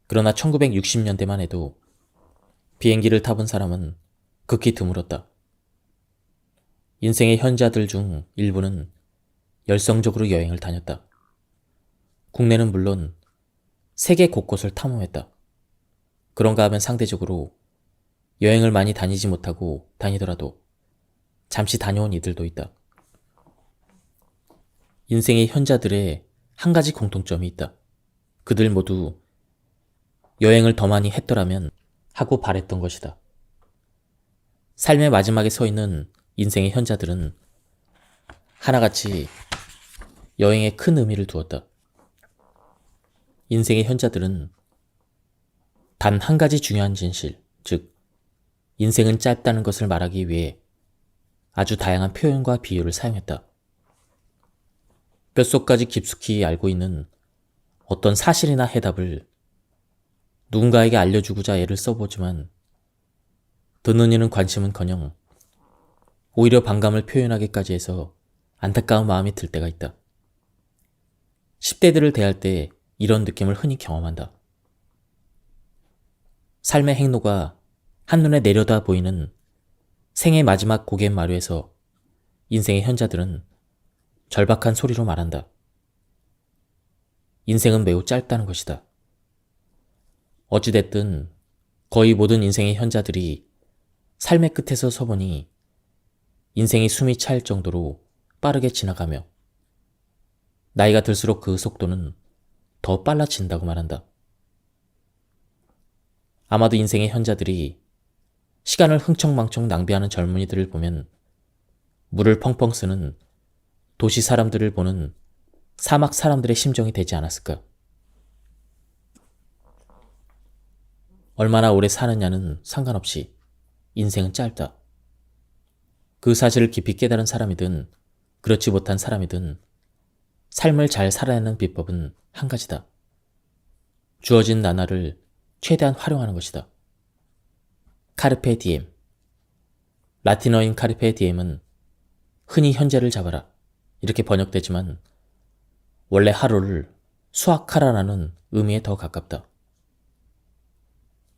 Speaker 1: 그러나 1960년대만 해도 비행기를 타본 사람은 극히 드물었다. 인생의 현자들 중 일부는 열성적으로 여행을 다녔다. 국내는 물론 세계 곳곳을 탐험했다. 그런가 하면 상대적으로 여행을 많이 다니지 못하고 다니더라도 잠시 다녀온 이들도 있다. 인생의 현자들의 한 가지 공통점이 있다. 그들 모두 여행을 더 많이 했더라면 하고 바랬던 것이다. 삶의 마지막에 서 있는 인생의 현자들은 하나같이 여행에 큰 의미를 두었다. 인생의 현자들은 단 한 가지 중요한 진실, 즉 인생은 짧다는 것을 말하기 위해 아주 다양한 표현과 비유를 사용했다. 뼛속까지 깊숙이 알고 있는 어떤 사실이나 해답을 누군가에게 알려주고자 애를 써보지만 듣는 이는 관심은커녕 오히려 반감을 표현하기까지 해서 안타까운 마음이 들 때가 있다. 10대들을 대할 때 이런 느낌을 흔히 경험한다. 삶의 행로가 한눈에 내려다 보이는 생의 마지막 고갯마루에서 인생의 현자들은 절박한 소리로 말한다. 인생은 매우 짧다는 것이다. 어찌됐든 거의 모든 인생의 현자들이 삶의 끝에서 서보니 인생이 숨이 차일 정도로 빠르게 지나가며 나이가 들수록 그 속도는 더 빨라진다고 말한다. 아마도 인생의 현자들이 시간을 흥청망청 낭비하는 젊은이들을 보면 물을 펑펑 쓰는 도시 사람들을 보는 사막 사람들의 심정이 되지 않았을까? 얼마나 오래 사느냐는 상관없이 인생은 짧다. 그 사실을 깊이 깨달은 사람이든 그렇지 못한 사람이든 삶을 잘 살아내는 비법은 한 가지다. 주어진 나날을 최대한 활용하는 것이다. 카르페 디엠. 라틴어인 카르페 디엠은 흔히 현재를 잡아라 이렇게 번역되지만 원래 하루를 수확하라라는 의미에 더 가깝다.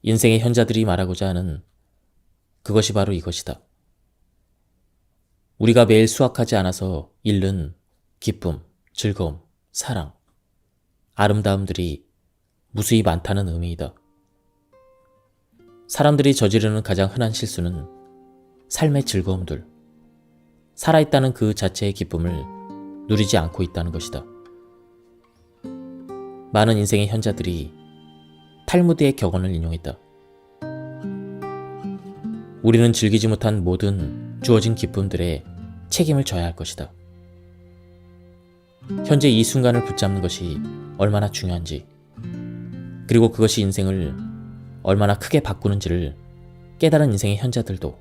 Speaker 1: 인생의 현자들이 말하고자 하는 그것이 바로 이것이다. 우리가 매일 수확하지 않아서 잃는 기쁨, 즐거움, 사랑, 아름다움들이 무수히 많다는 의미이다. 사람들이 저지르는 가장 흔한 실수는 삶의 즐거움들, 살아있다는 그 자체의 기쁨을 누리지 않고 있다는 것이다. 많은 인생의 현자들이 탈무드의 격언을 인용했다. 우리는 즐기지 못한 모든 주어진 기쁨들에 책임을 져야 할 것이다. 현재 이 순간을 붙잡는 것이 얼마나 중요한지, 그리고 그것이 인생을 얼마나 크게 바꾸는지를 깨달은 인생의 현자들도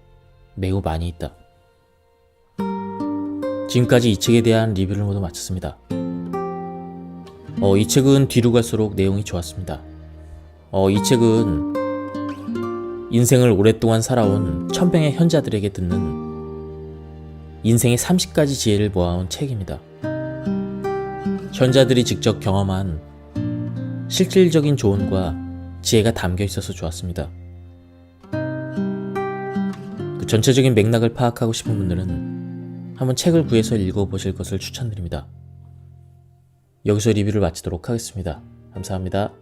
Speaker 1: 매우 많이 있다. 지금까지 이 책에 대한 리뷰를 모두 마쳤습니다. 이 책은 뒤로 갈수록 내용이 좋았습니다. 이 책은 인생을 오랫동안 살아온 천병의 현자들에게 듣는 인생의 30가지 지혜를 모아온 책입니다. 현자들이 직접 경험한 실질적인 조언과 지혜가 담겨 있어서 좋았습니다. 그 전체적인 맥락을 파악하고 싶은 분들은 한번 책을 구해서 읽어보실 것을 추천드립니다. 여기서 리뷰를 마치도록 하겠습니다. 감사합니다.